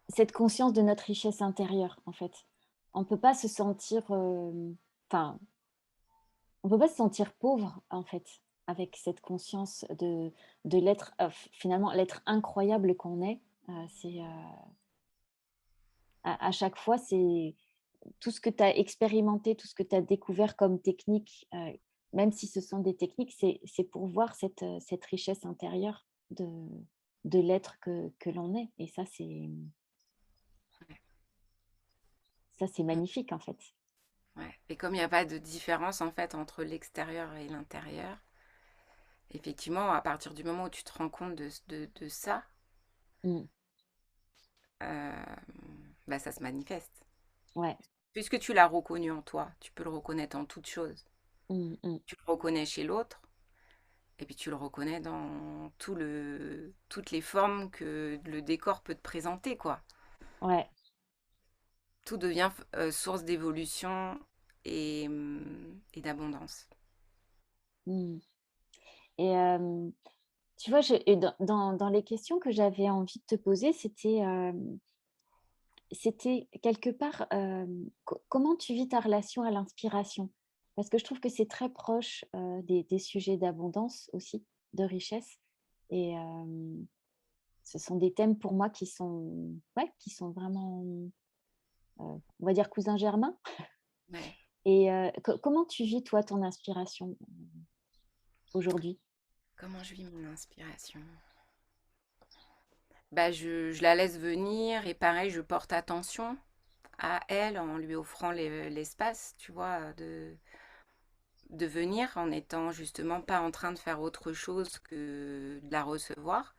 cette conscience de notre richesse intérieure, en fait. On peut pas se sentir, enfin, on peut pas se sentir pauvre, en fait, avec cette conscience de l'être, finalement, l'être incroyable qu'on est. C'est, à chaque fois, c'est tout ce que tu as expérimenté, tout ce que tu as découvert comme technique, même si ce sont des techniques, c'est pour voir cette richesse intérieure de l'être que l'on est et ça, c'est Ouais. magnifique, en fait. Ouais. Et comme il n'y a pas de différence en fait entre l'extérieur et l'intérieur, effectivement, à partir du moment où tu te rends compte de ça, Mmh. euh, bah, ça se manifeste. Ouais. Puisque tu l'as reconnu en toi, tu peux le reconnaître en toute chose. Mmh mh. Tu le reconnais chez l'autre, et puis tu le reconnais dans toutes les formes que le décor peut te présenter, quoi. Ouais. Tout devient source d'évolution et d'abondance. Mmh. Et tu vois, et dans les questions que j'avais envie de te poser, c'était quelque part, comment tu vis ta relation à l'inspiration? Parce que je trouve que c'est très proche, des sujets d'abondance aussi, de richesse et ce sont des thèmes pour moi qui sont ouais, qui sont vraiment, on va dire cousins germains Ouais. et comment tu vis toi ton inspiration aujourd'hui? Comment je vis mon inspiration? Bah, je la laisse venir et pareil, je porte attention à elle en lui offrant l'espace, tu vois, de venir en étant justement pas en train de faire autre chose que de la recevoir.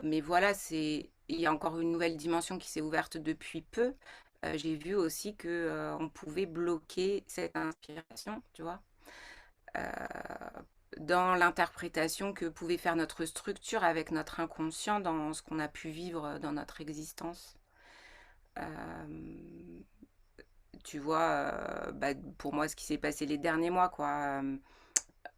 Mais voilà, il y a encore une nouvelle dimension qui s'est ouverte depuis peu. J'ai vu aussi que on pouvait bloquer cette inspiration, tu vois, euh, dans l'interprétation que pouvait faire notre structure avec notre inconscient dans ce qu'on a pu vivre dans notre existence. Euh, Tu vois, bah, pour moi, ce qui s'est passé les derniers mois, quoi.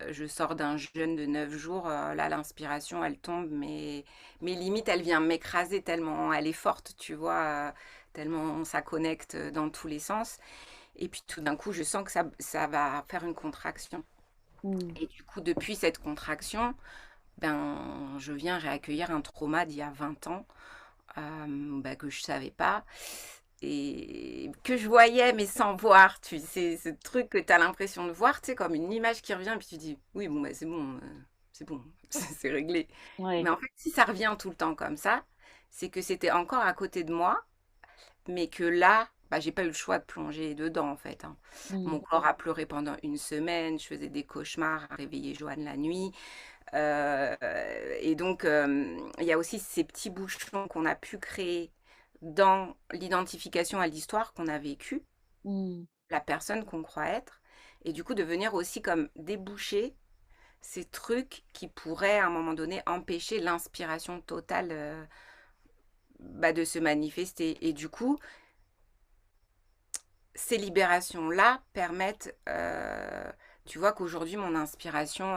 Je sors d'un jeûne de 9 jours, là, l'inspiration, elle tombe, mais limite, elle vient m'écraser tellement elle est forte, tu vois, tellement ça connecte dans tous les sens. Et puis tout d'un coup, je sens que ça va faire une contraction. Mmh. Et du coup, depuis cette contraction, ben, je viens réaccueillir un trauma d'il y a 20 ans bah, que je savais pas et que je voyais mais sans voir, tu sais, ce truc que tu as l'impression de voir, tu sais, comme une image qui revient, puis tu dis, oui, bon, bah, c'est bon, c'est réglé. Mais Ouais. en fait, si ça revient tout le temps comme ça, c'est que c'était encore à côté de moi, mais que là, bah, j'ai pas eu le choix de plonger dedans, en fait, hein. Mmh. Mon corps a pleuré pendant une semaine, je faisais des cauchemars à réveiller Joanne la nuit. Et donc, il y a aussi ces petits bouchons qu'on a pu créer dans l'identification à l'histoire qu'on a vécue, Mmh. la personne qu'on croit être, et du coup de venir aussi comme déboucher ces trucs qui pourraient à un moment donné empêcher l'inspiration totale bah, de se manifester. Et du coup, ces libérations-là permettent, tu vois qu'aujourd'hui mon inspiration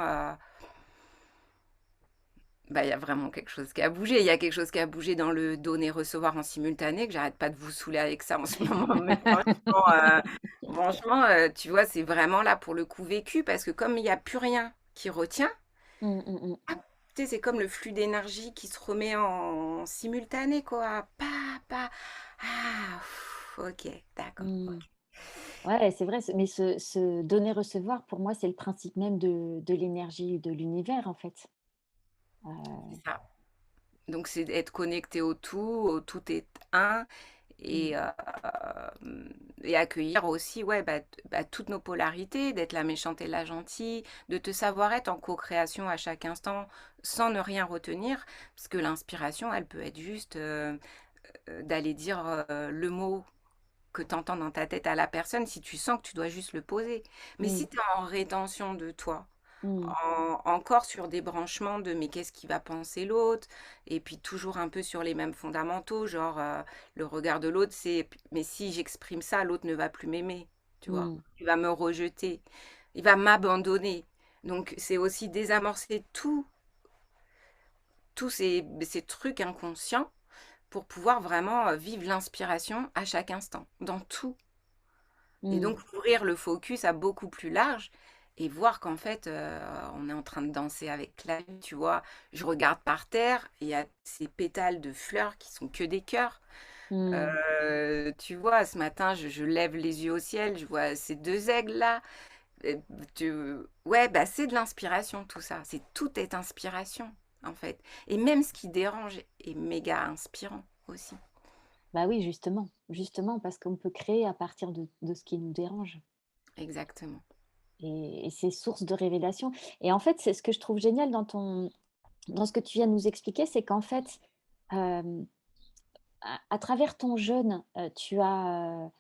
bah, il y a vraiment quelque chose qui a bougé. Il y a quelque chose qui a bougé dans le donner-recevoir en simultané, que j'arrête pas de vous saouler avec ça en ce moment. Mais franchement, tu vois, c'est vraiment là pour le coup vécu, parce que comme il n'y a plus rien qui retient, Mmh, mmh mh. ah, tu sais, c'est comme le flux d'énergie qui se remet en simultané, quoi. Pa. Ah, ok, d'accord. Mmh. Ok. Ouais, c'est vrai, mais ce donner-recevoir, pour moi, c'est le principe même de l'énergie de l'univers, en fait. C'est ça. Donc, c'est être connecté au tout est un, Mmh. et, et accueillir aussi ouais, bah, toutes nos polarités, d'être la méchante et la gentille, de te savoir être en co-création à chaque instant sans ne rien retenir, parce que l'inspiration, elle peut être juste d'aller dire le mot que tu entends dans ta tête à la personne si tu sens que tu dois juste le poser. Mais Mmh. si tu es en rétention de toi, Mmh. Encore sur des branchements de mais qu'est-ce qui va penser l'autre? Et puis toujours un peu sur les mêmes fondamentaux, genre le regard de l'autre, c'est mais si j'exprime ça, l'autre ne va plus m'aimer, tu vois. Mmh. Il va me rejeter, il va m'abandonner. Donc c'est aussi désamorcer tous ces trucs inconscients pour pouvoir vraiment vivre l'inspiration à chaque instant, dans tout. Et Mmh. donc ouvrir le focus à beaucoup plus large et voir qu'en fait, on est en train de danser avec la vie, tu vois. Je regarde par terre, il y a ces pétales de fleurs qui sont que des cœurs. Mmh. Tu vois, ce matin, je lève les yeux au ciel, je vois ces deux aigles-là. Et ouais, bah, c'est de l'inspiration, tout ça. Tout est inspiration, en fait. Et même ce qui dérange est méga inspirant aussi. Bah oui, justement parce qu'on peut créer à partir de ce qui nous dérange Exactement. et c'est source de révélation et en fait, c'est ce que je trouve génial dans ce que tu viens de nous expliquer, c'est qu'en fait, hem, à travers ton jeûne, tu as,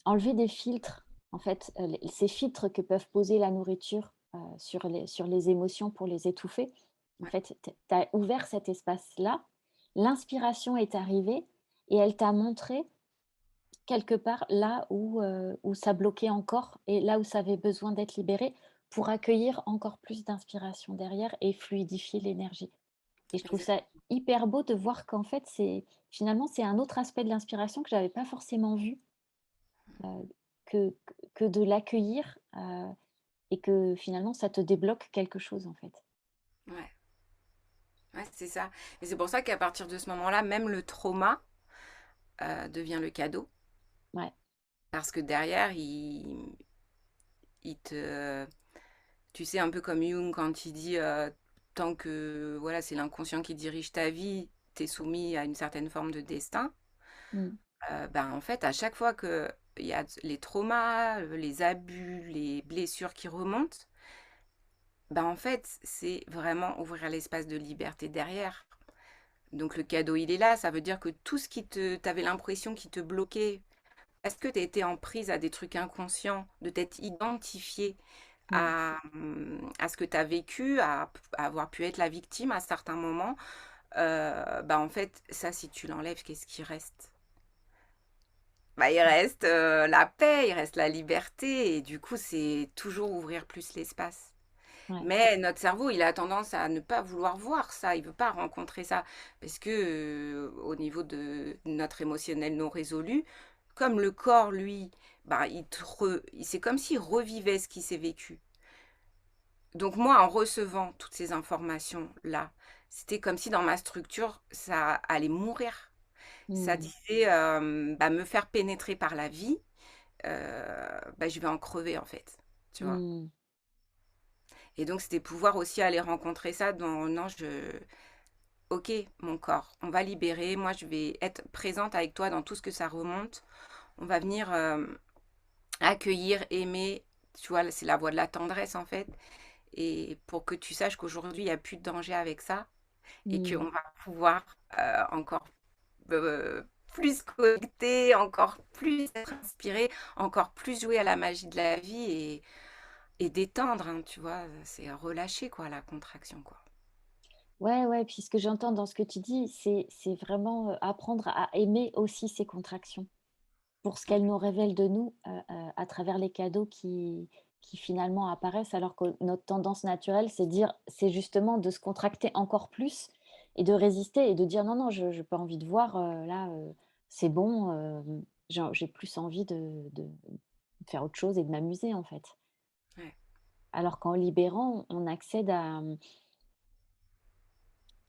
enlevé des filtres, en fait, les ces filtres que peuvent poser la nourriture, sur les émotions pour les étouffer. En Ouais, fait, tu as ouvert cet espace-là, l'inspiration est arrivée et elle t'a montré quelque part là où ça bloquait encore et là où ça avait besoin d'être libéré pour accueillir encore plus d'inspiration derrière et fluidifier l'énergie. Et je trouve exact. ça hyper beau de voir qu'en fait, c'est un autre aspect de l'inspiration que j'avais pas forcément vu, heu, que de l'accueillir, et que finalement ça te débloque quelque chose en fait. Ouais. Ouais, c'est ça. Et c'est pour ça qu'à partir de ce moment-là, même le trauma devient le cadeau. Ouais. Parce que derrière, il te... Tu sais, un peu comme Jung quand il dit, tant que voilà, c'est l'inconscient qui dirige ta vie, t'es soumis à une certaine forme de destin. Mmh. Ben, en fait, à chaque fois que il y a les traumas, les abus, les blessures qui remontent, ben, en fait, c'est vraiment ouvrir l'espace de liberté derrière. Donc le cadeau, il est là. Ça veut dire que tout ce t'avais l'impression qui te bloquait, parce que tu étais en prise à des trucs inconscients, de t'être identifié Mmh. à ce que tu as vécu, à avoir pu être la victime à certains moments, bah en fait, ça, si tu l'enlèves, qu'est-ce qui reste? Bah, il reste la paix, il reste la liberté, et du coup, c'est toujours ouvrir plus l'espace. Ouais. Mais notre cerveau, il a tendance à ne pas vouloir voir ça, il veut pas rencontrer ça, parce que au niveau de notre émotionnel non résolu, comme le corps, lui, bah, c'est comme s'il revivait ce qui s'est vécu. Donc moi, en recevant toutes ces informations-là, c'était comme si dans ma structure, ça allait mourir. Ça Mmh. disait, bah, me faire pénétrer par la vie, bah, je vais en crever en fait, tu vois. Mmh. Et donc c'était pouvoir aussi aller rencontrer ça dans, non, ok, mon corps, on va libérer, moi je vais être présente avec toi dans tout ce que ça remonte, on va venir accueillir, aimer, tu vois, c'est la voie de la tendresse en fait, et pour que tu saches qu'aujourd'hui il n'y a plus de danger avec ça, et Mmh. qu'on va pouvoir encore plus connecter, encore plus être inspiré, encore plus jouer à la magie de la vie et détendre, hein, tu vois, c'est relâcher quoi, la contraction quoi. Ouais, ouais, puis ce que j'entends dans ce que tu dis, c'est vraiment, apprendre à aimer aussi ces contractions. Pour ce qu'elle nous révèle de nous, à travers les cadeaux qui finalement apparaissent, alors que notre tendance naturelle, c'est justement de se contracter encore plus et de résister et de dire: «Non, non, je pas envie de voir, là, c'est bon, j'ai plus envie de faire autre chose et de m'amuser», en fait. Ouais, Alors qu'en libérant, on accède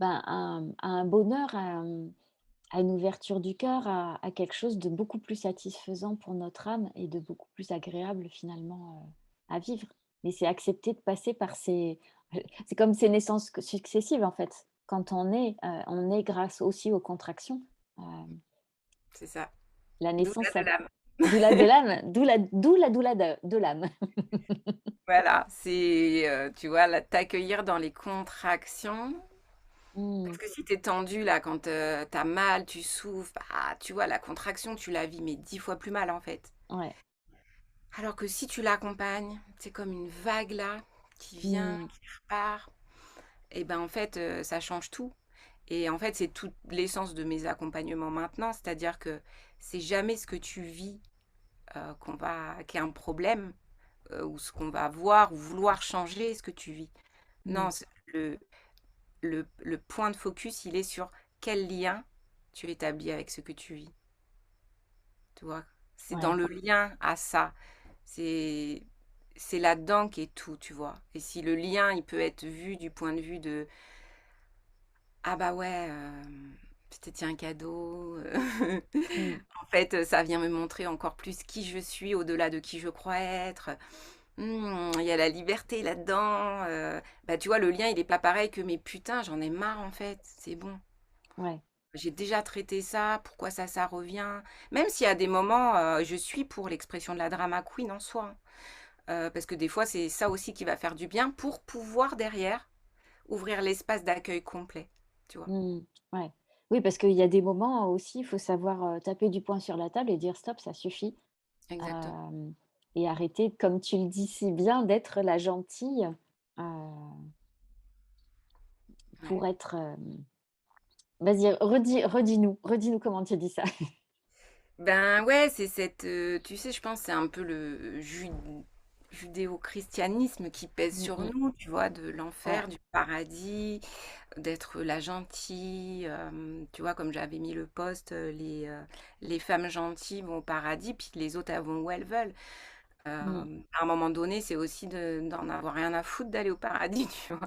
ben, à un bonheur, à une ouverture du cœur, à quelque chose de beaucoup plus satisfaisant pour notre âme et de beaucoup plus agréable finalement, à vivre. Mais c'est accepter de passer par ces c'est comme ces naissances successives en fait. Quand on est grâce aussi aux contractions. Hem, c'est ça. la D'où naissance, la ça de l'âme. doula de l'âme, d'où la doula de l'âme. Voilà, c'est, tu vois, là, t'accueillir dans les contractions. Parce Mmh. que si t'es tendu là, quand t'as mal, tu souffres, bah, tu vois, la contraction, tu la vis mais 10 fois plus mal en fait. Ouais. Alors que si tu l'accompagnes, c'est comme une vague là qui vient, Mm, qui repart, et ben en fait, ça change tout. Et en fait, c'est toute l'essence de mes accompagnements maintenant, c'est-à-dire que c'est jamais ce que tu vis qui est un problème ou ce qu'on va voir ou vouloir changer ce que tu vis. mm. Non, le point de focus, il est sur quel lien tu établis avec ce que tu vis. Tu vois, c'est dans Ouais, le lien à ça. C'est c'est là-dedans qu'est tout, tu vois. Et si le lien, il peut être vu du point de vue de ah bah ouais, c'était un cadeau. mm, En fait, ça vient me montrer encore plus qui je suis au-delà de qui je crois être. Il y a la liberté là-dedans. Bah tu vois, le lien, il est pas pareil que mais putain, j'en ai marre en fait. C'est bon. ouais. J'ai déjà traité ça, pourquoi ça revient? Même s'il y a des moments, je suis pour l'expression de la drama queen en soi, hein. Parce que des fois, c'est ça aussi qui va faire du bien pour pouvoir derrière ouvrir l'espace d'accueil complet, tu vois? Mm, ouais. Oui, parce qu'il y a des moments aussi, il faut savoir taper du poing sur la table et dire stop, ça suffit. Exactement. euh, et arrêter, comme tu le dis si bien, d'être la gentille euh, Ouais. pour être. Vas-y, redis-nous comment tu dis ça. Ben ouais, c'est cette, tu sais, je pense, c'est un peu le judéo-christianisme qui pèse Mm, sur mm. nous, tu vois, de Ouais. l'enfer, du paradis, d'être la gentille. Tu vois, comme j'avais mis le post, les femmes gentilles vont au paradis, puis les autres, elles vont où elles veulent. Mm, À un moment donné, c'est aussi d'en avoir rien à foutre d'aller au paradis, tu vois.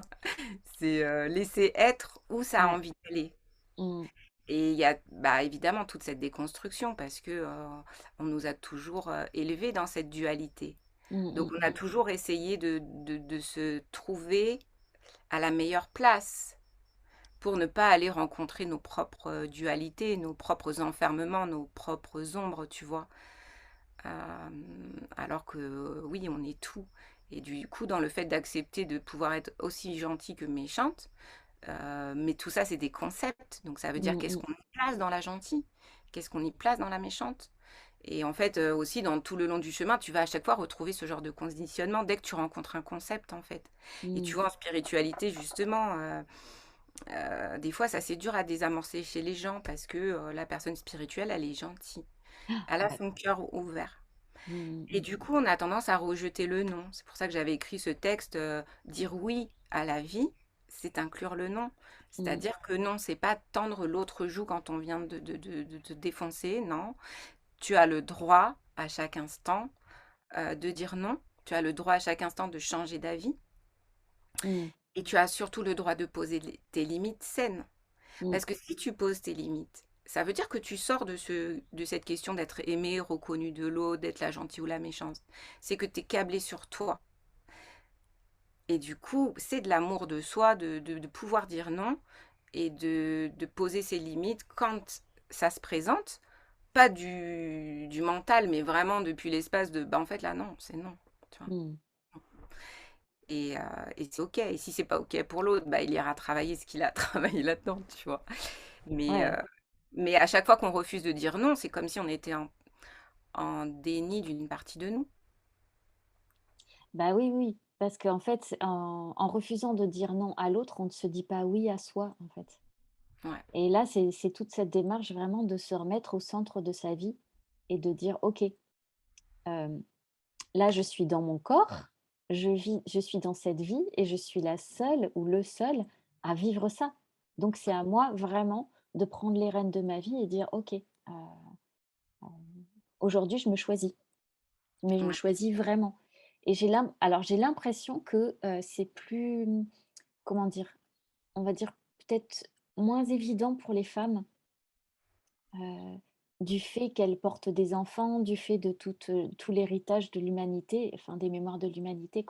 C'est laisser être où ça a ouais. envie d'aller. Mm, Et il y a bah, évidemment toute cette déconstruction parce que on nous a toujours élevés dans cette dualité. mm, Donc mm, on a mm. toujours essayé de se trouver à la meilleure place pour ne pas aller rencontrer nos propres dualités, nos propres enfermements, nos propres ombres, tu vois. Alors que oui, on est tout. Et du coup, dans le fait d'accepter de pouvoir être aussi gentille que méchante, mais tout ça, c'est des concepts. Donc ça veut dire Mm, qu'est-ce mm. qu'on y place dans la gentille? Qu'est-ce qu'on y place dans la méchante? Et en fait, aussi, dans tout le long du chemin, tu vas à chaque fois retrouver ce genre de conditionnement dès que tu rencontres un concept, en fait. Et tu Mm. vois, en spiritualité, justement, des fois, ça c'est dur à désamorcer chez les gens parce que la personne spirituelle, elle est gentille. Elle a Ouais. son cœur ouvert. Mm, Et mm, du coup, on a tendance à rejeter le non. C'est pour ça que j'avais écrit ce texte, dire oui à la vie, c'est inclure le non. mm, C'est-à-dire que non, c'est pas tendre l'autre joue quand on vient de te défoncer, non. Tu as le droit à chaque instant de dire non. Tu as le droit à chaque instant de changer d'avis. mm, Et tu as surtout le droit de poser tes limites saines. mm. Parce que si tu poses tes limites, ça veut dire que tu sors de cette question d'être aimé, reconnu de l'autre, d'être la gentille ou la méchante. C'est que tu es câblé sur toi. Et du coup, c'est de l'amour de soi, de pouvoir dire non et de poser ses limites quand ça se présente. Pas du mental, mais vraiment depuis l'espace de, bah en fait là non, c'est non. Tu vois. Mm. Et, euh, et c'est ok. Et si c'est pas ok pour l'autre, bah il ira travailler ce qu'il a travaillé là-dedans, tu vois. Mais, Ouais. euh, mais à chaque fois qu'on refuse de dire non, c'est comme si on était en déni d'une partie de nous. Bah oui, oui. Parce qu'en fait, en refusant de dire non à l'autre, on ne se dit pas oui à soi, en fait. Ouais. Et là, c'est toute cette démarche vraiment de se remettre au centre de sa vie et de dire: «OK, hem, là, je suis dans mon corps, je suis dans cette vie et je suis la seule ou le seul à vivre ça. Donc c'est à moi vraiment de prendre les rênes de ma vie et dire: "OK, aujourd'hui, je me choisis, mais je me Ouais. choisis vraiment"». Et j'ai l'impression que, c'est plus, comment dire? On va dire peut-être moins évident pour les femmes. Du fait qu'elle porte des enfants, du fait de tout l'héritage de l'humanité, enfin des mémoires de l'humanité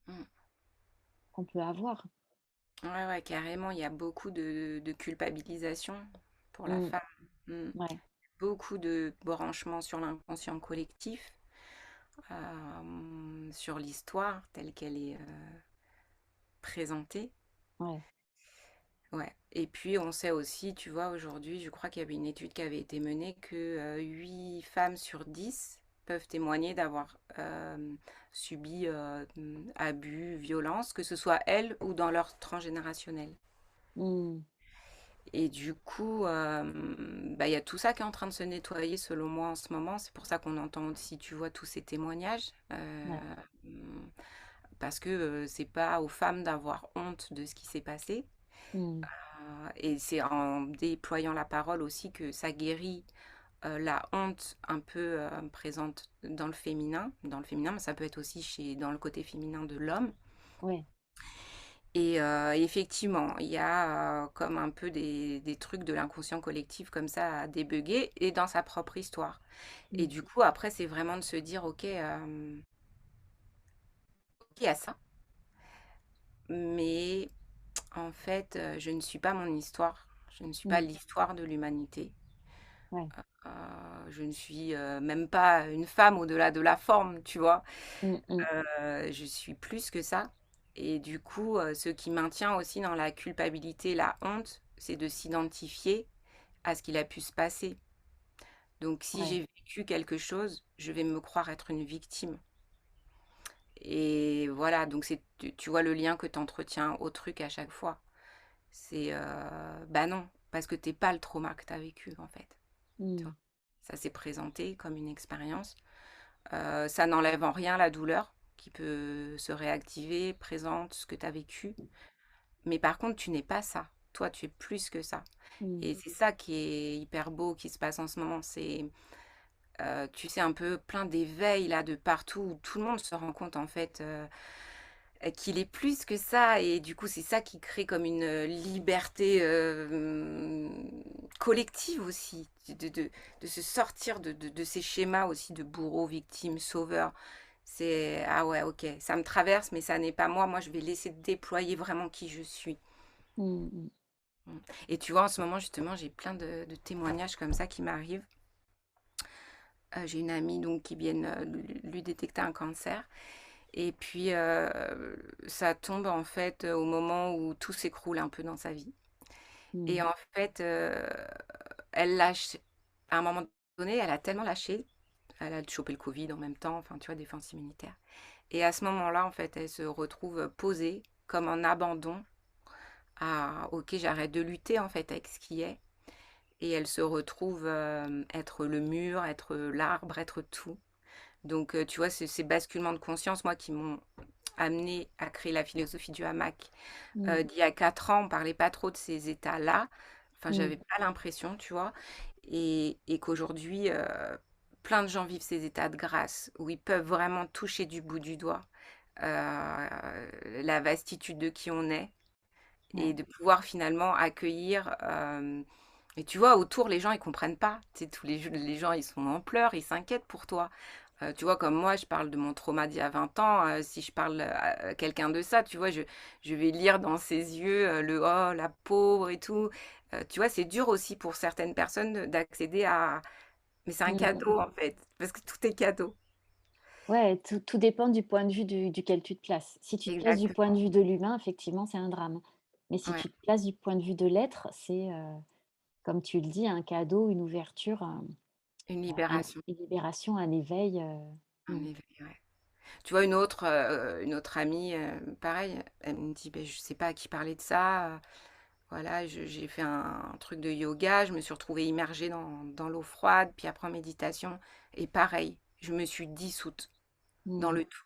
Mm. qu'on peut avoir. Ouais, ouais, carrément, il y a beaucoup de culpabilisation pour la Mmh, femme. Mm. ouais, Beaucoup de branchements sur l'inconscient collectif, sur l'histoire telle qu'elle est présentée. ouais. Ouais. Et puis on sait aussi, tu vois, aujourd'hui, je crois qu'il y avait une étude qui avait été menée que 8 femmes sur 10 peuvent témoigner d'avoir subi abus, violence, que ce soit elles ou dans leur transgénérationnel. Mm. Et du coup, bah, il y a tout ça qui est en train de se nettoyer selon moi en ce moment. C'est pour ça qu'on entend aussi, tu vois, tous ces témoignages. Ouais. Parce que c'est pas aux femmes d'avoir honte de ce qui s'est passé. Mm. Et c'est en déployant la parole aussi que ça guérit la honte un peu présente dans le féminin. Dans le féminin, mais ça peut être aussi dans le côté féminin de l'homme. Ouais. Et effectivement, il y a comme un peu des trucs de l'inconscient collectif comme ça à débugger et dans sa propre histoire. Et Mm. du coup, après, c'est vraiment de se dire, ok, il y a ça, mais en fait, je ne suis pas mon histoire. Je ne suis pas Mm. l'histoire de l'humanité. Ouais. Je ne suis même pas une femme au-delà de la forme, tu vois. Mm. Mm. Je suis plus que ça. Et du coup, ce qui maintient aussi dans la culpabilité, la honte, c'est de s'identifier à ce qu'il a pu se passer. Donc, si Ouais. j'ai vécu quelque chose, je vais me croire être une victime. Et voilà, donc tu vois le lien que tu entretiens au truc à chaque fois. C'est, bah non, parce que t'es pas le trauma que tu as vécu, en fait. Tu Mm. vois. Ça s'est présenté comme une expérience. Ça n'enlève en rien la douleur qui peut se réactiver, présente, ce que tu as vécu. Mais par contre, tu n'es pas ça. Toi, tu es plus que ça. Mm. Et c'est ça qui est hyper beau, qui se passe en ce moment. C'est, tu sais, un peu plein d'éveil là de partout, où tout le monde se rend compte en fait qu'il est plus que ça. Et du coup, c'est ça qui crée comme une liberté collective aussi, de se sortir de ces schémas aussi de bourreau, victime, sauveur. C'est, ah ouais, ok, ça me traverse, mais ça n'est pas moi. Moi, je vais laisser déployer vraiment qui je suis. Mm. Mm. Mm. Et tu vois, en ce moment, justement, j'ai plein de témoignages comme ça qui m'arrivent. J'ai une amie donc qui vient lui détecter un cancer. Et puis, ça tombe en fait au moment où tout s'écroule un peu dans sa vie. Et Mm. en fait, elle lâche, à un moment donné, elle a tellement lâché, elle a chopé le Covid en même temps, enfin, tu vois, défense immunitaire. Et à ce moment-là, en fait, elle se retrouve posée comme en abandon ok, j'arrête de lutter en fait avec ce qui est. Et elle se retrouve être le mur, être l'arbre, être tout. Donc, tu vois, ces basculements de conscience, moi, qui m'ont amené à créer la philosophie du hamac. Mm. D'il y a 4 ans, on parlait pas trop de ces états-là. Enfin, Mm. j'avais pas l'impression, tu vois. Et qu'aujourd'hui, plein de gens vivent ces états de grâce où ils peuvent vraiment toucher du bout du doigt la vastitude de qui on est et Ouais. de pouvoir finalement accueillir. Et tu vois, autour, les gens, ils comprennent pas. Tu sais, les gens, ils sont en pleurs, ils s'inquiètent pour toi. Tu vois, comme moi, je parle de mon trauma d'il y a 20 ans. Si je parle à quelqu'un de ça, tu vois, je vais lire dans ses yeux le oh, la pauvre et tout. Tu vois, c'est dur aussi pour certaines personnes d'accéder à. Mais c'est un Mm. cadeau, en fait, parce que tout est cadeau. Ouais, tout dépend du point de vue duquel tu te places. Si tu te places du point Exactement. de vue de l'humain, effectivement, c'est un drame. Mais si Ouais, tu te places du point de vue de l'être, c'est, comme tu le dis, un cadeau, une ouverture, une libération, une libération, un éveil, un mmh, éveil, ouais. Tu vois, une autre amie, pareil, elle me dit, ben, je sais pas à qui parler de ça. Voilà, j'ai fait un truc de yoga, je me suis retrouvée immergée dans l'eau froide, puis après en méditation. Et pareil, je me suis dissoute dans mmh. le tout.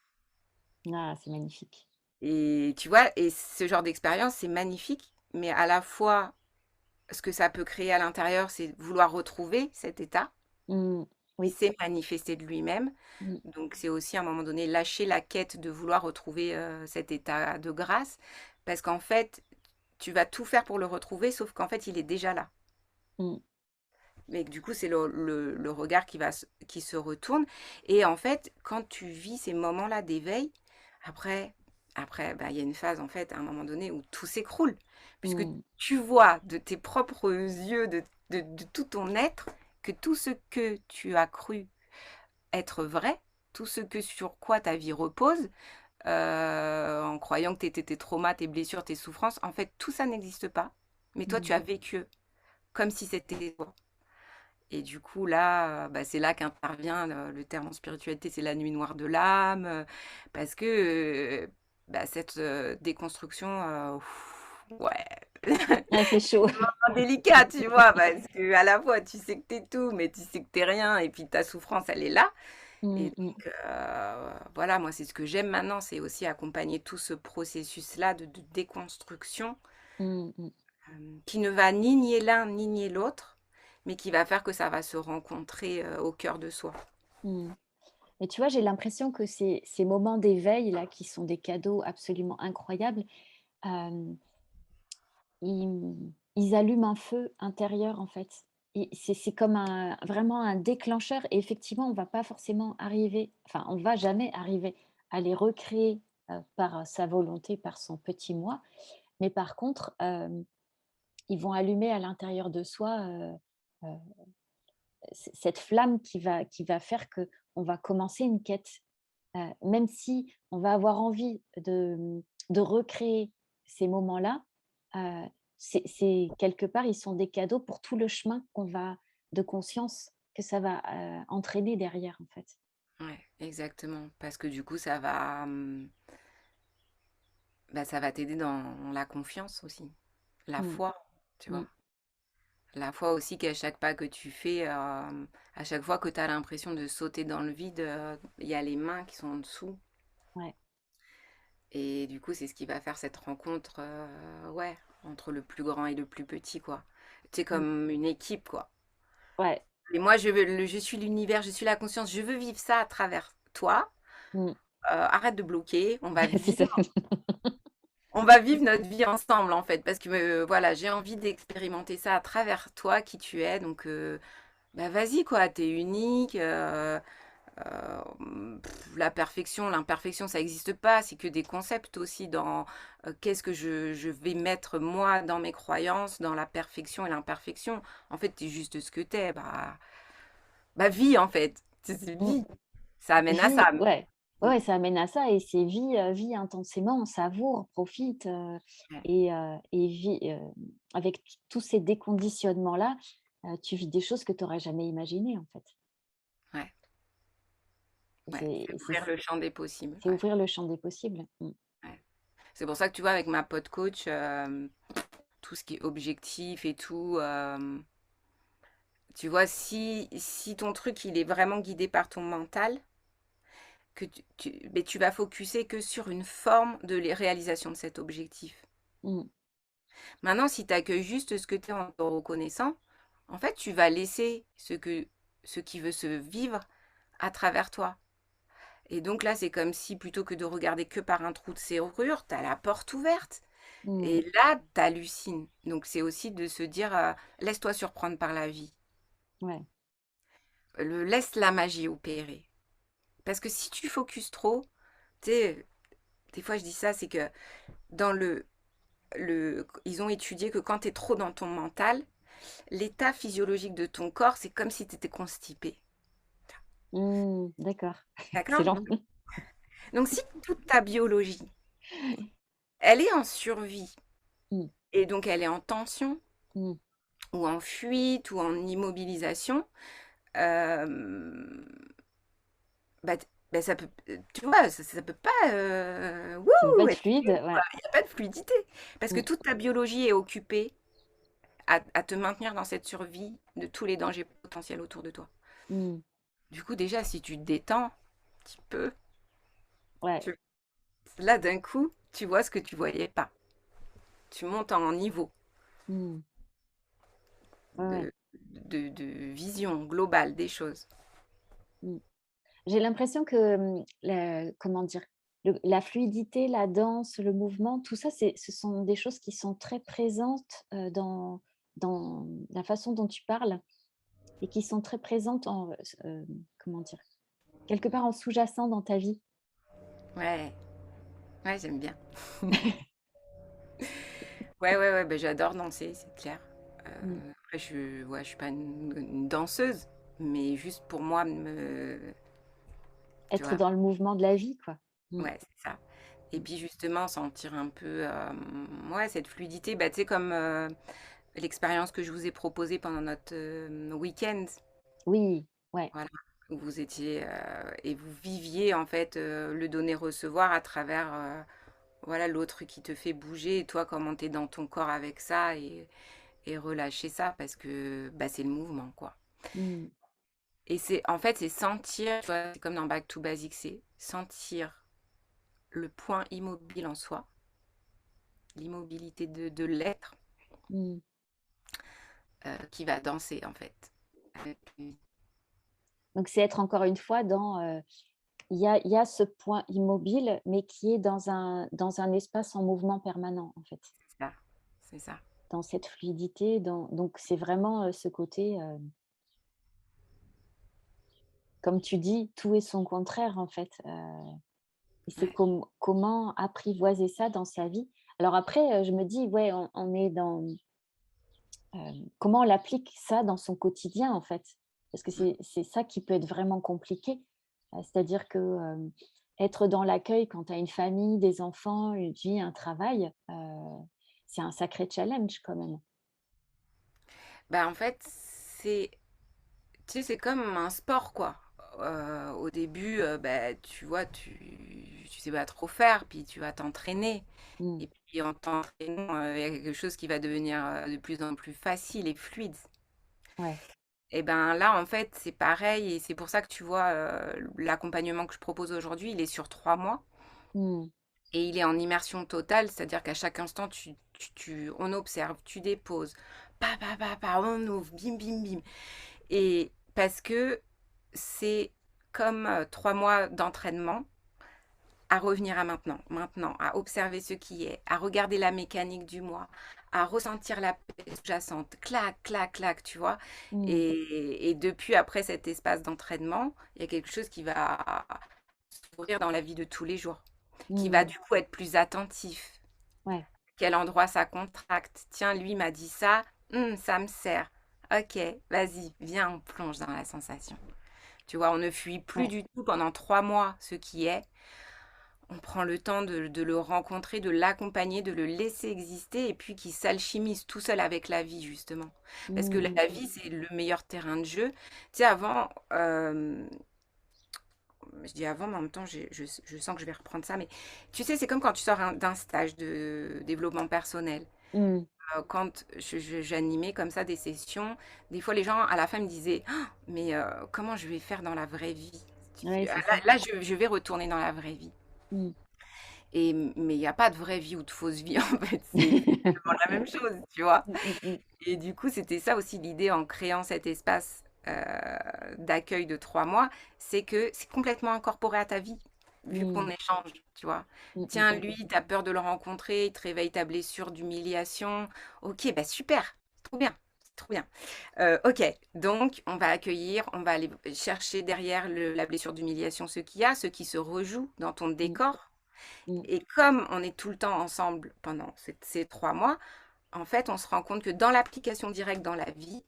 Ah, c'est magnifique. Et tu vois, et ce genre d'expérience, c'est magnifique, mais à la fois, ce que ça peut créer à l'intérieur, c'est vouloir retrouver cet état Mmh. qui Oui. s'est manifesté de lui-même. Mmh. Donc c'est aussi à un moment donné lâcher la quête de vouloir retrouver cet état de grâce, parce qu'en fait, tu vas tout faire pour le retrouver, sauf qu'en fait, il est déjà là. Mmh. Mais du coup, c'est le regard qui se retourne. Et en fait, quand tu vis ces moments-là d'éveil, après, après, bah, il y a une phase, en fait, à un moment donné, où tout s'écroule. Puisque Mmh. tu vois de tes propres yeux, de tout ton être, que tout ce que tu as cru être vrai, tout ce que sur quoi ta vie repose, en croyant que tes traumas, tes blessures, tes souffrances, en fait, tout ça n'existe pas. Mais toi, Mmh. tu as vécu comme si c'était toi. Et du coup, là, bah, c'est là qu'intervient le terme en spiritualité, c'est la nuit noire de l'âme, parce que bah, cette déconstruction, ouais, Ah, c'est chaud. délicat, tu vois, parce que à la fois tu sais que t'es tout, mais tu sais que t'es rien, et puis ta souffrance, elle est là. Et Mm, mm, donc, voilà, moi, c'est ce que j'aime maintenant, c'est aussi accompagner tout ce processus-là de déconstruction, mm, mm, qui ne va ni nier l'un ni nier l'autre, mais qui va faire que ça va se rencontrer au cœur de soi. mm. Et tu vois, j'ai l'impression que ces moments d'éveil là, qui sont des cadeaux absolument incroyables, hem, ils allument un feu intérieur, en fait. Et c'est comme vraiment un déclencheur et effectivement, on va pas forcément arriver, enfin, on va jamais arriver à les recréer, par sa volonté, par son petit moi. Mais par contre, ils vont allumer à l'intérieur de soi, heu, cette flamme qui va faire que on va commencer une quête. Même si on va avoir envie de recréer ces moments-là, c'est quelque part, ils sont des cadeaux pour tout le chemin qu'on va de conscience que ça va, entraîner derrière, en fait. Ouais, exactement. Parce que du coup, bah, ça va t'aider dans la confiance aussi, la Mmh, foi, tu mmh, vois. La foi aussi qu'à chaque pas que tu fais, à chaque fois que tu as l'impression de sauter dans le vide, il y a les mains qui sont en dessous. ouais. Et du coup, c'est ce qui va faire cette rencontre, ouais, entre le plus grand et le plus petit, quoi. C'est Mmh, comme une équipe, quoi. ouais. Et moi, je suis l'univers, je suis la conscience, je veux vivre ça à travers toi. Mmh. Arrête de bloquer, C'est ça. on va vivre notre vie ensemble, en fait, parce que voilà, j'ai envie d'expérimenter ça à travers toi, qui tu es. Donc, bah vas-y, quoi, t'es unique. La perfection, l'imperfection, ça n'existe pas. C'est que des concepts aussi dans qu'est-ce que je vais mettre moi dans mes croyances, dans la perfection et l'imperfection. En fait, t'es juste ce que t'es. Bah vie, en fait. C'est Mmh. vie. Ça amène à Vis, ça. ouais. Mm. Ouais, ça amène à ça et c'est vis intensément, savoure, profite, Ouais, et vis, avec tous ces déconditionnements-là, tu vis des choses que tu aurais jamais imaginées, en fait. ouais, Et ouais. C'est c'est ouvrir le champ des possibles. c'est Ouais, ouvrir le champ des possibles. Mmh. ouais. C'est pour ça que tu vois, avec ma pote coach, tout ce qui est objectif et tout, tu vois, si ton truc, il est vraiment guidé par ton mental, mais tu vas focuser que sur une forme de réalisation de cet objectif. Mmh. Maintenant, si tu accueilles juste ce que tu es en te reconnaissant, en fait, tu vas laisser ce qui veut se vivre à travers toi. Et donc là, c'est comme si plutôt que de regarder que par un trou de serrure, tu as la porte ouverte. Mmh. Et là, tu hallucines. Donc c'est aussi de se dire, laisse-toi surprendre par la vie. Ouais. Laisse la magie opérer. Parce que si tu focuses trop, tu sais, des fois je dis ça, c'est que dans ils ont étudié que quand tu es trop dans ton mental, l'état physiologique de ton corps, c'est comme si tu étais constipé. Mmh. D'accord. D'accord. Excellent. Donc, si toute ta biologie, elle est en survie, Mmh. et donc elle est en tension, Mmh. ou en fuite, ou en immobilisation, euh, bah, ça peut, tu vois, ça peut pas, Ça peut pas wouh, être être fluide, fluide, quoi. ouais. Il n'y a pas de fluidité. Parce que Mmh. toute ta biologie est occupée à te maintenir dans cette survie de tous les dangers potentiels autour de toi. Mmh. Du coup, déjà, si tu te détends un petit peu, Ouais. tu- là, d'un coup, tu vois ce que tu voyais pas. Tu montes en niveau Mmh. Ouais, ouais. de, de vision globale des choses. Mmh. J'ai l'impression que, comment dire? La fluidité, la danse, le mouvement, tout ça, ce sont des choses qui sont très présentes, dans la façon dont tu parles et qui sont très présentes comment dire? Quelque part en sous-jacent dans ta vie. Ouais, ouais, j'aime bien. Ouais, ouais, ouais, bah, j'adore danser, c'est clair. Mmh. Après, ouais, je suis pas une danseuse, mais juste pour moi, tu Être vois, dans le mouvement de la vie, quoi. Mmh. ouais, c'est ça. Et Mmh. puis justement, sentir un peu, ouais, cette fluidité, bah, tu sais, comme l'expérience que je vous ai proposée pendant notre week-end. Oui, ouais. Voilà, où vous étiez et vous viviez en fait le donner-recevoir à travers voilà l'autre qui te fait bouger et toi comment t'es dans ton corps avec ça et relâcher ça parce que bah, c'est le mouvement quoi. Mm, Et c'est en fait c'est sentir, tu vois, c'est comme dans Back to Basics, c'est sentir le point immobile en soi, l'immobilité de l'être mm. qui va danser en fait. Avec lui. Donc, c'est être encore une fois dans... il y a ce point immobile, mais qui est dans un espace en mouvement permanent, en fait, C'est ça, c'est ça. dans cette fluidité. Donc, c'est vraiment ce côté, comme tu dis, tout est son contraire, en fait. Et c'est Ouais. comment apprivoiser ça dans sa vie. Alors après, je me dis, ouais, on est dans... comment on applique ça dans son quotidien, en fait? Parce que Mm. c'est ça qui peut être vraiment compliqué. C'est-à-dire que, être dans l'accueil quand tu as une famille, des enfants, une vie, un travail, c'est un sacré challenge quand même. Bah en fait c'est tu sais, c'est comme un sport, quoi. Au début, bah, tu vois, tu sais pas trop faire, puis tu vas t'entraîner. Mmh. Et puis en t'entraînant, il y a quelque chose qui va devenir de plus en plus facile et fluide. Ouais. Et ben là, en fait, c'est pareil, et c'est pour ça que tu vois, l'accompagnement que je propose aujourd'hui, il est sur 3 mois, Mmh. et il est en immersion totale, c'est-à-dire qu'à chaque instant, on observe, tu déposes, on ouvre, bim, bim, bim. Et parce que c'est comme 3 mois d'entraînement à revenir à maintenant, à observer ce qui est, à regarder la mécanique du moi, à ressentir la paix sous-jacente, clac, clac, clac, tu vois. Mmh. Et depuis, après cet espace d'entraînement, il y a quelque chose qui va s'ouvrir dans la vie de tous les jours, qui va Mmh. du coup être plus attentif. Ouais. Quel endroit ça contracte? Tiens, lui m'a dit ça, ça me sert. Ok, vas-y, viens, on plonge dans la sensation. Tu vois, on ne fuit plus Ouais. du tout pendant 3 mois ce qui est. On prend le temps de le rencontrer, de l'accompagner, de le laisser exister et puis qu'il s'alchimise tout seul avec la vie, justement. Parce que Mmh. la vie, c'est le meilleur terrain de jeu. Tu sais, avant, je dis avant, mais en même temps, je sens que je vais reprendre ça. Mais tu sais, c'est comme quand tu sors d'un stage de développement personnel. Mmh. Quand j'animais comme ça des sessions, des fois les gens à la fin me disaient ah, mais comment je vais faire dans la vraie vie? Ouais, Ah, c'est Là, ça. là, je vais retourner dans la vraie vie. Mmh. Mais il n'y a pas de vraie vie ou de fausse vie en fait, c'est exactement la même chose, tu vois. Mmh, mmh, mmh. Et du coup, c'était ça aussi l'idée en créant cet espace d'accueil de 3 mois, c'est que c'est complètement incorporé à ta vie, vu qu'on Mmh. échange, tu vois. Mmh, mmh, Tiens, mmh. lui, t'as peur de le rencontrer, il te réveille ta blessure d'humiliation. Ok, bah super, c'est trop bien, c'est trop bien. Ok, donc on va accueillir, on va aller chercher derrière la blessure d'humiliation ce qu'il y a, ce qui se rejoue dans ton Mmh. décor. Mmh. Et comme on est tout le temps ensemble pendant ces 3 mois, en fait, on se rend compte que dans l'application directe dans la vie,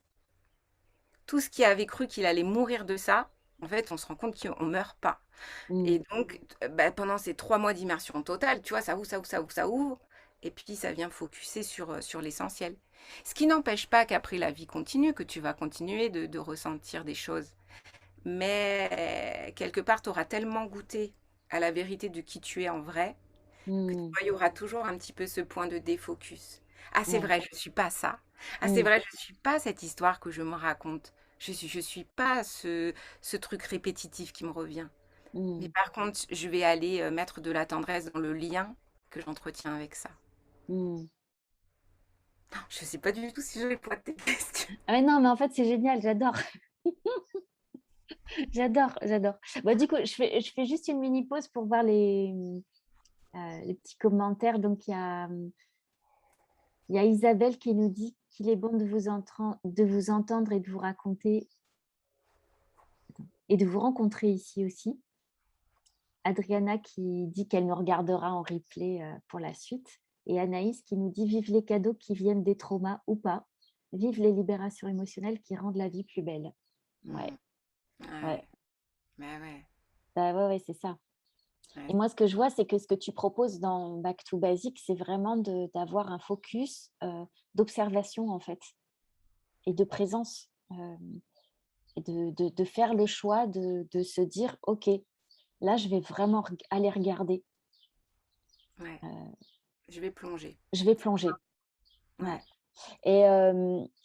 tout ce qui avait cru qu'il allait mourir de ça, en fait, on se rend compte qu'on ne meurt pas. Et Mmh. donc, bah, pendant ces 3 mois d'immersion totale, tu vois, ça ouvre, ça ouvre, ça ouvre, ça ouvre. Et puis, ça vient focuser sur l'essentiel. Ce qui n'empêche pas qu'après, la vie continue, que tu vas continuer de ressentir des choses. Mais quelque part, tu auras tellement goûté à la vérité de qui tu es en vrai que tu Mmh. vois, il y aura toujours un petit peu ce point de défocus. Ah, c'est Ouais. vrai, je ne suis pas ça. Ah, c'est Mmh. vrai, je ne suis pas cette histoire que je me raconte. Je suis pas ce truc répétitif qui me revient. Mais Mmh. par contre, je vais aller mettre de la tendresse dans le lien que j'entretiens avec ça. Mmh. Je ne sais pas du tout si je réponds à tes questions. Ah mais non, mais en fait, c'est génial, j'adore. J'adore, j'adore. Bah, du coup, je fais juste une mini pause pour voir les petits commentaires. Donc, il y a Isabelle qui nous dit qu'il est bon de vous entendre et de vous raconter et de vous rencontrer ici aussi. Adriana qui dit qu'elle nous regardera en replay pour la suite. Et Anaïs qui nous dit vive les cadeaux qui viennent des traumas ou pas. Vive les libérations émotionnelles qui rendent la vie plus belle. Ouais, Mm. ouais, Ouais, bah ouais. bah, ouais, ouais, c'est ça. Et ouais, moi, ce que je vois, c'est que ce que tu proposes dans Back to Basic, c'est vraiment d'avoir un focus d'observation, en fait, et de présence. Et de faire le choix de se dire, OK, là, je vais vraiment aller regarder. ouais. Euh, Je vais plonger. je vais plonger. Ouais. Ouais. Et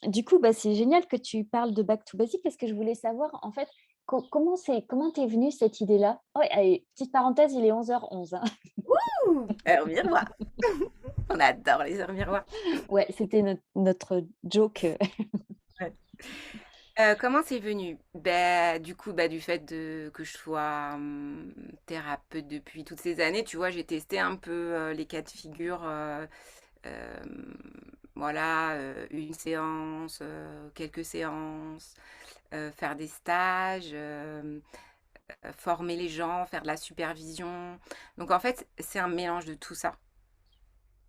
du coup, bah, c'est génial que tu parles de Back to Basic parce que je voulais savoir, en fait, comment t'es venue cette idée-là? Oh, allez, petite parenthèse, il est 11h11, hein. Ouh, heure miroir. On adore les heures miroirs. Ouais, c'était notre joke. Ouais. Comment c'est venu? Du coup, du fait que je sois thérapeute depuis toutes ces années, tu vois, j'ai testé un peu les cas de figure. Euh, voilà, une séance, quelques séances, faire des stages, former les gens, faire de la supervision. Donc en fait, c'est un mélange de tout ça,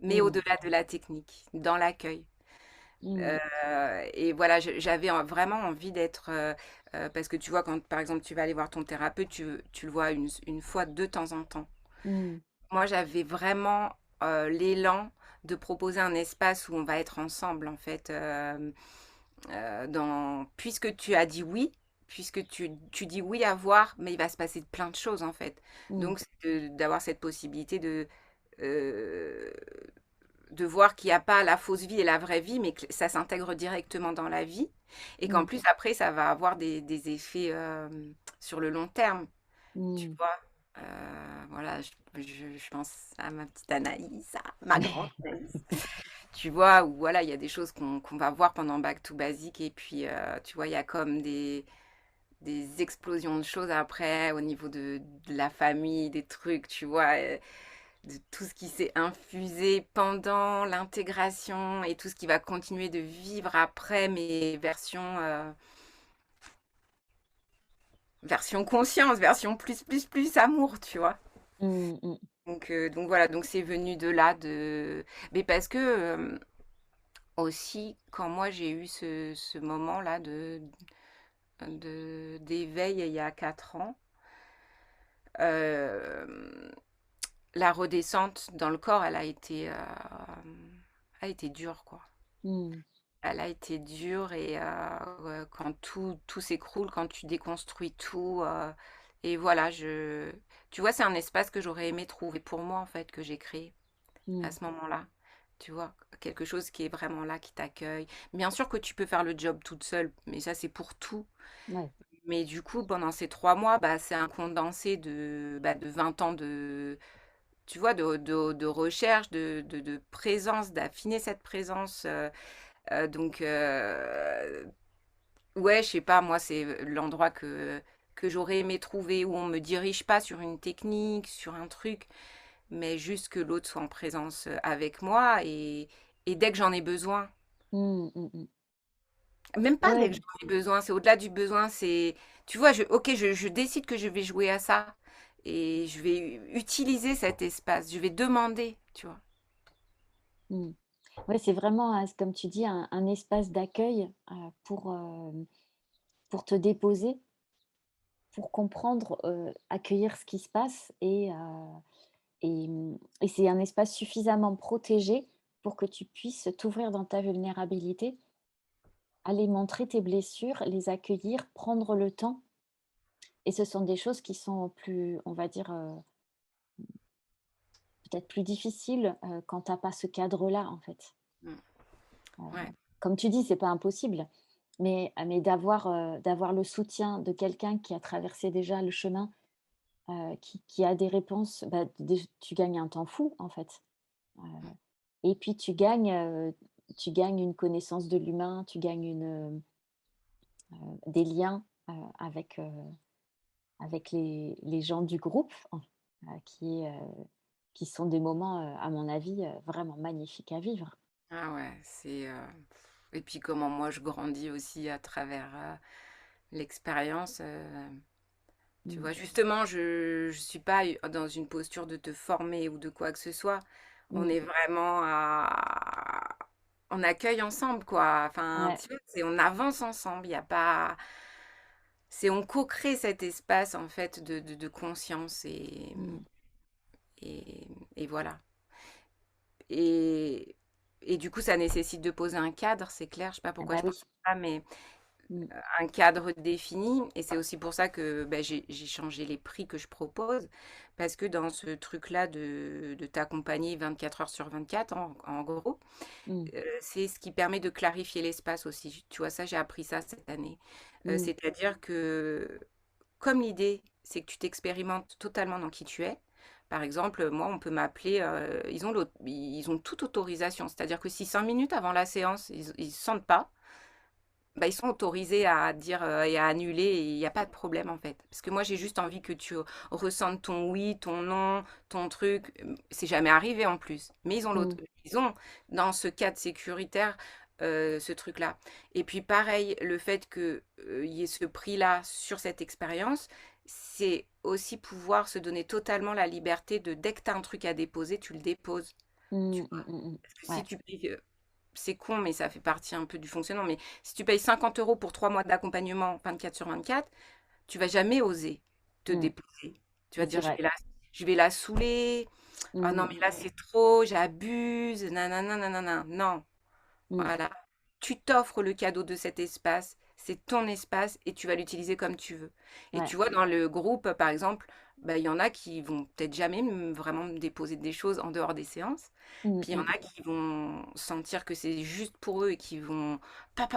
mais Mmh, au-delà de la technique, dans l'accueil. mmh, Et voilà, j'avais vraiment envie d'être, parce que tu vois, quand par exemple tu vas aller voir ton thérapeute, tu le vois une fois de temps en temps. mmh, Moi, j'avais vraiment l'élan de proposer un espace où on va être ensemble, en fait, puisque tu as dit oui, puisque tu dis oui à voir, mais il va se passer plein de choses, en fait. mmh, Donc, c'est d'avoir cette possibilité euh, de voir qu'il n'y a pas la fausse vie et la vraie vie, mais que ça s'intègre directement dans la vie, et qu'en mmh, plus, après, ça va avoir des effets sur le long terme, tu mmh. vois. Voilà, je pense à ma petite Anaïs, à ma grande Anaïs. Tu vois, où voilà, il y a des choses qu'on va voir pendant Back to Basic, et puis, tu vois, il y a comme des explosions de choses après, au niveau de la famille, des trucs, tu vois, de tout ce qui s'est infusé pendant l'intégration et tout ce qui va continuer de vivre après, mais version conscience, version plus amour, tu vois. Mmh, mmh. Donc voilà, donc c'est venu de là, mais parce que aussi, quand moi j'ai eu ce moment-là d'éveil il y a 4 ans, euh, la redescente dans le corps, elle a été dure, quoi. Mmh. Elle a été dure, et ouais, quand tout s'écroule, quand tu déconstruis tout, et voilà, tu vois, c'est un espace que j'aurais aimé trouver pour moi, en fait, que j'ai créé à Mmh. ce moment-là. Tu vois, quelque chose qui est vraiment là, qui t'accueille. Bien sûr que tu peux faire le job toute seule, mais ça, c'est pour tout. Ouais. Mais du coup, pendant ces 3 mois, c'est un condensé de 20 ans tu vois, de recherche, de présence, d'affiner cette présence. Donc, ouais, je sais pas, moi, c'est l'endroit que j'aurais aimé trouver, où on me dirige pas sur une technique, sur un truc, mais juste que l'autre soit en présence avec moi, et dès que j'en ai besoin. Mmh, mmh, mmh. Même pas dès que Ouais. j'en ai besoin, c'est au-delà du besoin, tu vois, ok, je décide que je vais jouer à ça, et je vais utiliser cet espace, je vais demander, tu vois. Mmh. Ouais, c'est vraiment, comme tu dis, un espace d'accueil, pour te déposer, pour comprendre, accueillir ce qui se passe et c'est un espace suffisamment protégé pour que tu puisses t'ouvrir dans ta vulnérabilité, aller montrer tes blessures, les accueillir, prendre le temps et ce sont des choses qui sont plus, on va dire, peut-être plus difficiles, quand tu as pas ce cadre-là, en fait. Mm. Heu, Ouais, Comme tu dis, c'est pas impossible, mais d'avoir le soutien de quelqu'un qui a traversé déjà le chemin, qui a des réponses, bah, déj tu gagnes un temps fou, en fait, heu et puis tu gagnes une connaissance de l'humain, tu gagnes des liens, avec les gens du groupe, qui sont des moments, à mon avis, vraiment magnifiques à vivre. ah ouais, et puis comment moi je grandis aussi à travers l'expérience. Tu Mmh. vois, justement, je suis pas dans une posture de te former ou de quoi que ce soit. On Mmh. est vraiment on accueille ensemble, quoi. Enfin, Ouais. tu vois, on avance ensemble. Il y a pas, on co-crée cet espace en fait de conscience, et Mmh. et voilà. Et, et du coup, ça nécessite de poser un cadre, c'est clair. Je sais pas Ah pourquoi bah je oui. parle de ça, mais Mm. un cadre défini. Et c'est aussi pour ça que ben, j'ai changé les prix que je propose. Parce que dans ce truc-là de t'accompagner 24 heures sur 24, en gros, Mm. c'est ce qui permet de clarifier l'espace aussi. Tu vois, ça, j'ai appris ça cette année. Mm. C'est-à-dire que comme l'idée, c'est que tu t'expérimentes totalement dans qui tu es. Par exemple, moi, on peut m'appeler, ils ont toute autorisation. C'est-à-dire que si 5 minutes avant la séance, ils ne sentent pas, bah, ils sont autorisés à dire et à annuler et il n'y a pas de problème en fait. Parce que moi, j'ai juste envie que tu ressentes ton oui, ton non, ton truc. C'est jamais arrivé en plus. Mais Mm. ils ont dans ce cadre sécuritaire ce truc-là. Et puis pareil, le fait qu'il y ait ce prix-là sur cette expérience, c'est aussi pouvoir se donner totalement la liberté de dès que tu as un truc à déposer, tu le déposes. Tu Mm. vois. Mm. Mm. Parce que si Ouais. tu payes c'est con, mais ça fait partie un peu du fonctionnement. Mais si tu payes 50 euros pour 3 mois d'accompagnement 24 sur 24, tu vas jamais oser te Mm. déposer. Tu vas te C'est dire, vrai. je vais la saouler. Ah non, Mm. mais là, c'est trop, j'abuse. Nanana, nanana. Non, Mm. voilà. Tu t'offres le cadeau de cet espace. C'est ton espace et tu vas l'utiliser comme tu veux. Et Ouais. tu vois, dans le groupe, par exemple, bah, il y en a qui vont peut-être jamais vraiment me déposer des choses en dehors des séances. Mm. Puis il y en Mm. a qui vont sentir que c'est juste pour eux et qui vont pa,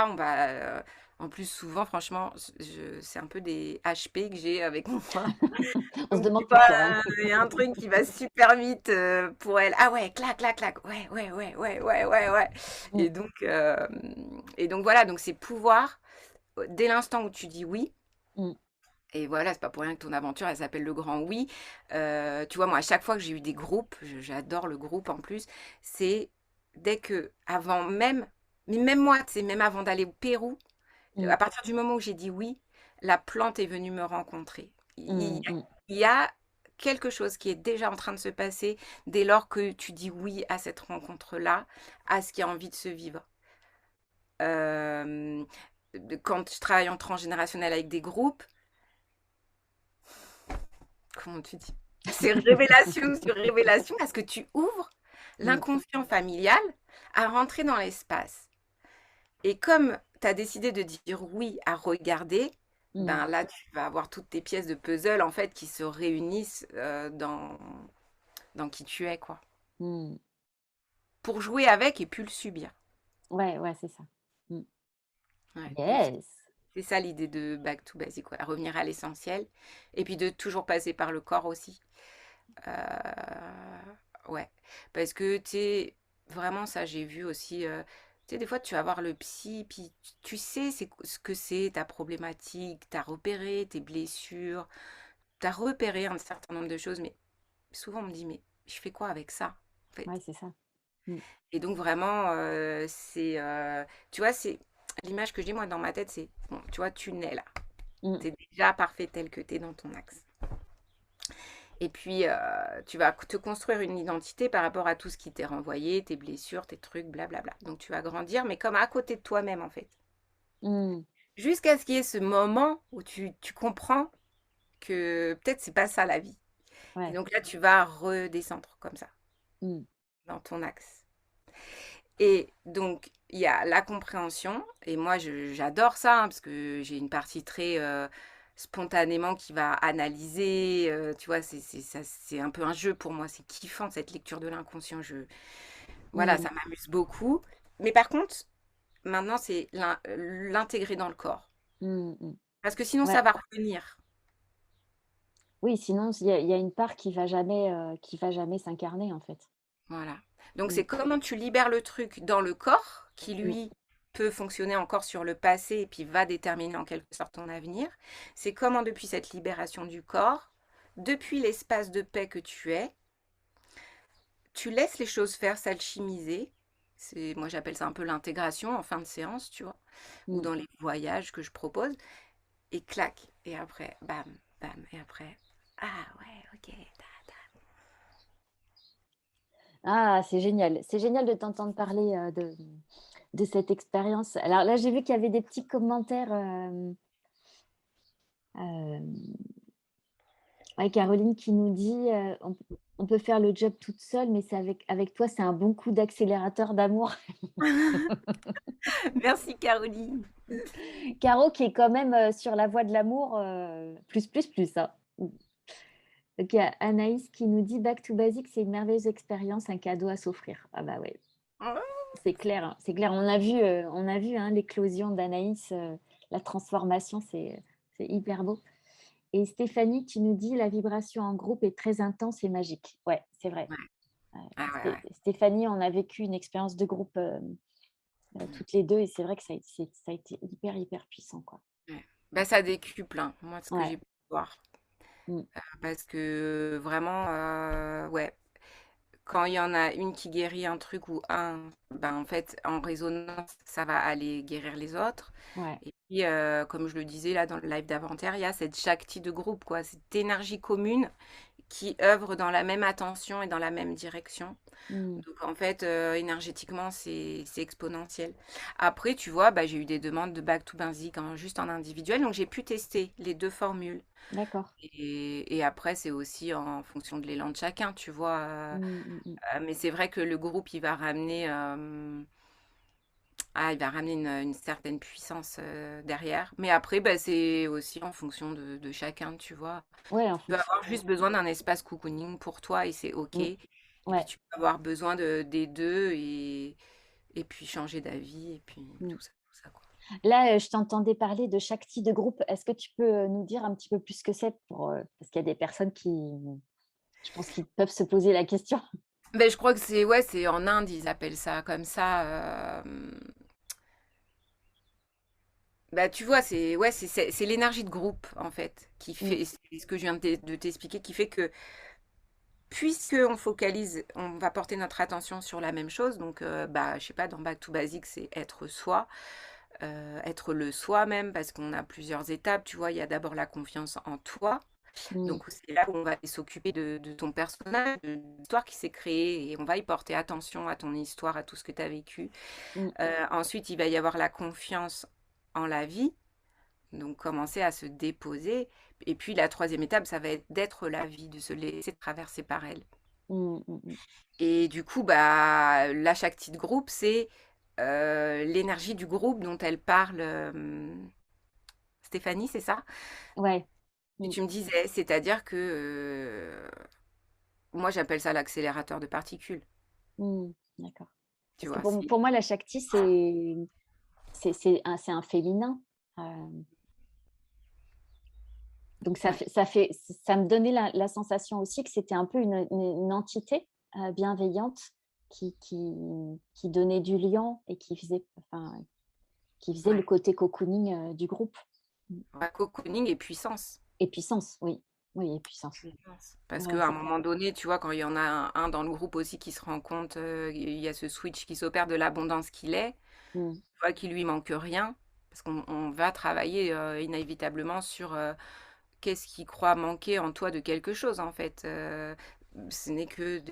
on va en plus souvent franchement c'est un peu des HP que j'ai avec moi. On se Donc tu demande vois, pourquoi, hein. il y a un truc qui va super vite pour elle. Ah ouais, clac clac clac. Ouais. Mm. Et donc voilà, donc c'est pouvoir dès l'instant où tu dis oui. Mm. Et voilà, c'est pas pour rien que ton aventure, elle s'appelle Le Grand Oui. Tu vois, moi, à chaque fois que j'ai eu des groupes, j'adore le groupe en plus, c'est dès que, avant même, mais même moi, tu sais, même avant d'aller au Pérou, Mm. à partir du moment où j'ai dit oui, la plante est venue me rencontrer. Mm. Mm. Il y a quelque chose qui est déjà en train de se passer dès lors que tu dis oui à cette rencontre-là, à ce qui a envie de se vivre. Euh, Quand je travaille en transgénérationnel avec des groupes, comment tu dis? C'est révélation sur révélation parce que tu ouvres Mm. l'inconscient familial à rentrer dans l'espace. Et comme tu as décidé de dire oui à regarder, Mm. ben là, tu vas avoir toutes tes pièces de puzzle en fait qui se réunissent dans qui tu es, quoi. Mm. Pour jouer avec et plus le subir. Ouais, ouais, c'est ça. Mm. Ouais. Donc Yes. c'est ça l'idée de back to basic, quoi. Revenir à l'essentiel. Et puis de toujours passer par le corps aussi. Ouais, parce que tu sais, vraiment ça j'ai vu aussi, tu sais, des fois tu vas voir le psy, puis tu sais ce que c'est ta problématique, t'as repéré tes blessures, t'as repéré un certain nombre de choses, mais souvent on me dit, mais je fais quoi avec ça, en fait? Ouais, c'est ça. Mm. Et donc vraiment, tu vois, c'est l'image que j'ai moi dans ma tête, c'est, bon, tu vois, tu nais là, Mm. t'es déjà parfait tel que t'es dans ton axe. Et puis, tu vas te construire une identité par rapport à tout ce qui t'est renvoyé, tes blessures, tes trucs, blablabla. Donc, tu vas grandir, mais comme à côté de toi-même, en fait. Mm. Jusqu'à ce qu'il y ait ce moment où tu comprends que peut-être c'est pas ça la vie. Et Ouais. donc là, tu vas redescendre comme ça, Mm. dans ton axe. Et donc, il y a la compréhension. Et moi, j'adore ça, hein, parce que j'ai une partie très spontanément qui va analyser. Tu vois, c'est un peu un jeu pour moi. C'est kiffant, cette lecture de l'inconscient. Voilà, Mm. ça m'amuse beaucoup. Mais par contre, maintenant, c'est l'intégrer dans le corps. Mm. Mm. Parce que sinon, ça Ouais. va revenir. Oui, sinon, il y a une part qui va jamais s'incarner, en fait. Voilà. Donc, Mm. c'est comment tu libères le truc dans le corps, qui Mm. lui peut fonctionner encore sur le passé et puis va déterminer en quelque sorte ton avenir. C'est comment, depuis cette libération du corps, depuis l'espace de paix que tu es, tu laisses les choses faire s'alchimiser. Moi, j'appelle ça un peu l'intégration en fin de séance, tu vois, ou Mm. dans les voyages que je propose. Et clac. Et après, bam, bam. Et après, ah ouais, ok. Ah, c'est génial. C'est génial de t'entendre parler, de cette expérience. Alors là, j'ai vu qu'il y avait des petits commentaires, hem, Ouais, Caroline qui nous dit, on peut faire le job toute seule, mais c'est avec toi, c'est un bon coup d'accélérateur d'amour. Merci Caroline. Caro qui est quand même, sur la voie de l'amour, plus, plus, plus, hein. Donc il y a Anaïs qui nous dit: «Back to basics, c'est une merveilleuse expérience, un cadeau à s'offrir». Ah bah ouais, c'est clair, hein, c'est clair. On a vu, hein, l'éclosion d'Anaïs, la transformation, c'est hyper beau. Et Stéphanie qui nous dit: «La vibration en groupe est très intense et magique». Ouais, c'est vrai. Ouais. Ah ouais, ouais. Stéphanie, on a vécu une expérience de groupe, toutes les 2 et c'est vrai que ça a été hyper, hyper puissant, quoi. Ouais. Bah, ça décuple, hein, moi, ce que Ouais. j'ai pu voir. Mmh. Parce que vraiment, ouais, quand il y en a une qui guérit un truc ou un, ben, en fait, en résonance, ça va aller guérir les autres. Ouais. Et puis, comme je le disais là dans le live d'avant-hier, il y a cette Shakti de groupe, quoi, cette énergie commune qui œuvre dans la même attention et dans la même direction. Mmh. Donc en fait, énergétiquement, c'est exponentiel. Après, tu vois, bah, j'ai eu des demandes de back to basic juste en individuel, donc j'ai pu tester les deux formules. D'accord. Et après, c'est aussi en fonction de l'élan de chacun, tu vois. Mmh, mmh mh. Mais c'est vrai que le groupe, il va ramener une certaine puissance derrière. Mais après, bah, c'est aussi en fonction de chacun, tu vois. Ouais, en Tu peux fonction avoir juste besoin d'un espace cocooning pour toi et c'est OK. mmh. Et puis Ouais. tu peux avoir besoin des deux et puis changer d'avis et puis Mmh. tout ça, quoi. Là, je t'entendais parler de Shakti de groupe. Est-ce que tu peux, nous dire un petit peu plus ce que c'est pour, parce qu'il y a des personnes qui, je pense, qui peuvent se poser la question? Ben, je crois que c'est ouais, c'est en Inde, ils appellent ça comme ça. Bah, tu vois, c'est ouais, c'est l'énergie de groupe en fait qui Mmh. fait c'est ce que je viens de t'expliquer, qui fait que puisque on focalise, on va porter notre attention sur la même chose. Donc, bah, je sais pas, dans Back to Basic, c'est être soi, être le soi même, parce qu'on a plusieurs étapes. Tu vois, il y a d'abord la confiance en toi. Mmh. Donc, c'est là où on va s'occuper de ton personnage, de l'histoire qui s'est créée, et on va y porter attention à ton histoire, à tout ce que tu as vécu. Mmh. Ensuite, il va y avoir la confiance en la vie. Donc, commencer à se déposer. Et puis, la troisième étape, ça va être d'être la vie, de se laisser traverser par elle. Mmh. Mmh mh. Et du coup, bah, la Shakti de groupe, c'est l'énergie du groupe dont elle parle Stéphanie, c'est ça? Ouais. Et Mmh. tu me disais, c'est-à-dire que moi, j'appelle ça l'accélérateur de particules. Mmh. D'accord. Tu Parce que vois, pour moi, la Shakti, c'est un féminin. Hem, donc ouais, ça me donnait la sensation aussi que c'était un peu une entité, bienveillante qui donnait du lien et qui faisait le ouais. côté cocooning, du groupe. Mmh. Ouais, cocooning et puissance. Et puissance, oui. Oui et puissance. Puissance. Parce Ouais, qu'à un c'est clair. moment donné, tu vois, quand il y en a un dans le groupe aussi qui se rend compte, il y a ce switch qui s'opère de l'abondance qu'il est, Mmh. tu vois qu'il lui manque rien, parce qu'on va travailler inévitablement sur qu'est-ce qui croit manquer en toi de quelque chose, en fait. Ce n'est que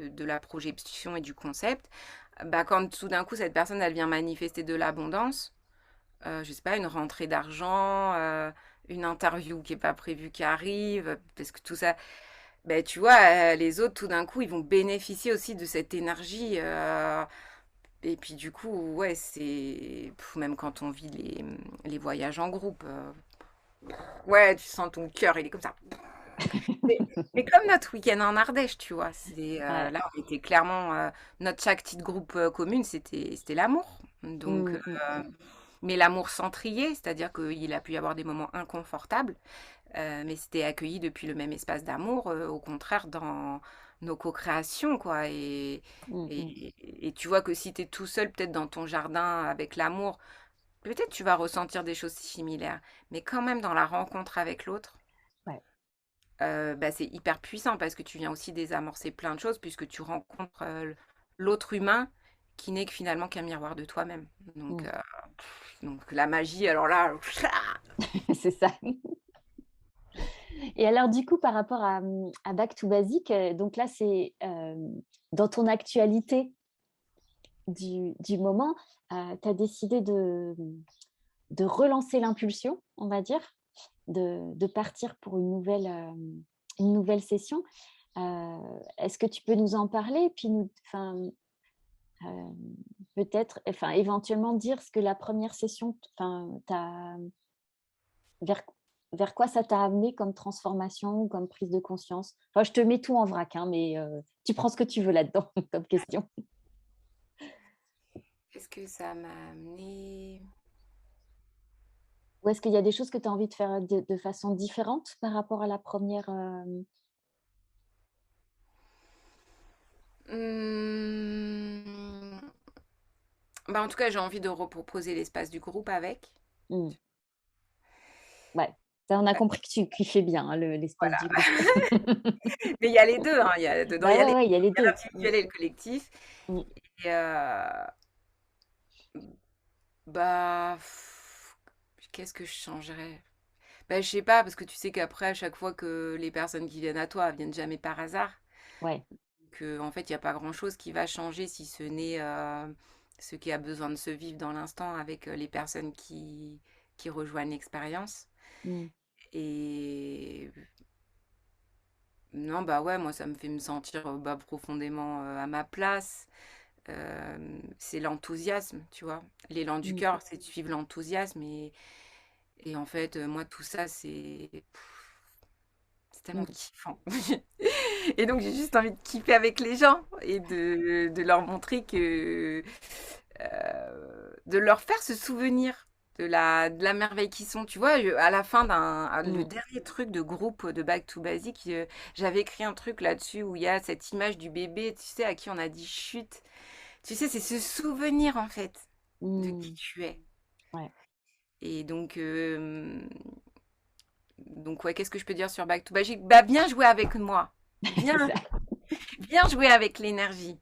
de la projection et du concept. Bah, quand tout d'un coup, cette personne, elle vient manifester de l'abondance, je sais pas, une rentrée d'argent, une interview qui est pas prévue qui arrive, parce que tout ça, ben, tu vois, les autres, tout d'un coup, ils vont bénéficier aussi de cette énergie. Et puis du coup, ouais, même quand on vit les voyages en groupe, ouais, tu sens ton cœur, il est comme ça. Mais comme notre week-end en Ardèche, tu vois, Ouais. là, on était clairement, notre chaque petite groupe commune, c'était l'amour. Donc, Mmh, mmh. mais l'amour centrier, c'est-à-dire qu'il a pu y avoir des moments inconfortables, mais c'était accueilli depuis le même espace d'amour, au contraire, dans nos co-créations, quoi. Mmh mh. Et tu vois que si tu es tout seul, peut-être dans ton jardin avec l'amour, peut-être tu vas ressentir des choses similaires. Mais quand même, dans la rencontre avec l'autre, Ouais. bah, c'est hyper puissant parce que tu viens aussi désamorcer plein de choses puisque tu rencontres l'autre humain qui n'est que finalement qu'un miroir de toi-même. Donc, Mmh. donc la magie, alors là, C'est ça. Et alors du coup, par rapport à Back to Basic, donc là, c'est, dans ton actualité du moment, tu as décidé de relancer l'impulsion, on va dire, de partir pour une nouvelle, une nouvelle session. Est-ce que tu peux nous en parler? Puis peut-être, enfin, éventuellement dire ce que la première session, vers, vers quoi ça t'a amené comme transformation ou comme prise de conscience? Enfin, je te mets tout en vrac, hein, mais tu prends ce que tu veux là-dedans comme question. Qu'est-ce que ça m'a amené? Ou est-ce qu'il y a des choses que tu as envie de faire de façon différente par rapport à la première Mmh, bah, en tout cas, j'ai envie de reproposer l'espace du groupe avec. mmh, ouais, ça, on a Ouais, compris que tu kiffais bien, hein, l'espace du voilà. groupe. Mais il y a les 2, hein, il y a dedans, il Bah, y a ouais, les ouais, il y a les il y a 2. Mmh, l'individuel et le collectif mmh, et bah, qu'est-ce que je changerais? Bah, je sais pas, parce que tu sais qu'après, à chaque fois que les personnes qui viennent à toi, elles viennent jamais par hasard. ouais, Que en fait, il y a pas grand-chose qui va changer si ce n'est, ce qui a besoin de se vivre dans l'instant avec, les personnes qui rejoignent l'expérience mmh, et non, bah, ouais, moi, ça me fait me sentir, bah, profondément, à ma place. C'est l'enthousiasme, tu vois? L'élan du mmh, cœur, c'est de suivre l'enthousiasme et en fait, moi, tout ça, c'est tellement mmh, kiffant. Et donc, j'ai juste envie de kiffer avec les gens et de leur montrer que, de leur faire se souvenir de la merveille qu'ils sont. Tu vois, à la fin le mmh, dernier truc de groupe de Back to Basic, j'avais écrit un truc là-dessus où il y a cette image du bébé, tu sais, à qui on a dit chut. Tu sais, c'est se souvenir en fait de qui mmh, tu es. ouais, Et donc ouais, qu'est-ce que je peux dire sur Back to Basic? Bah, viens jouer avec moi. c'est Viens, ça. viens jouer avec l'énergie.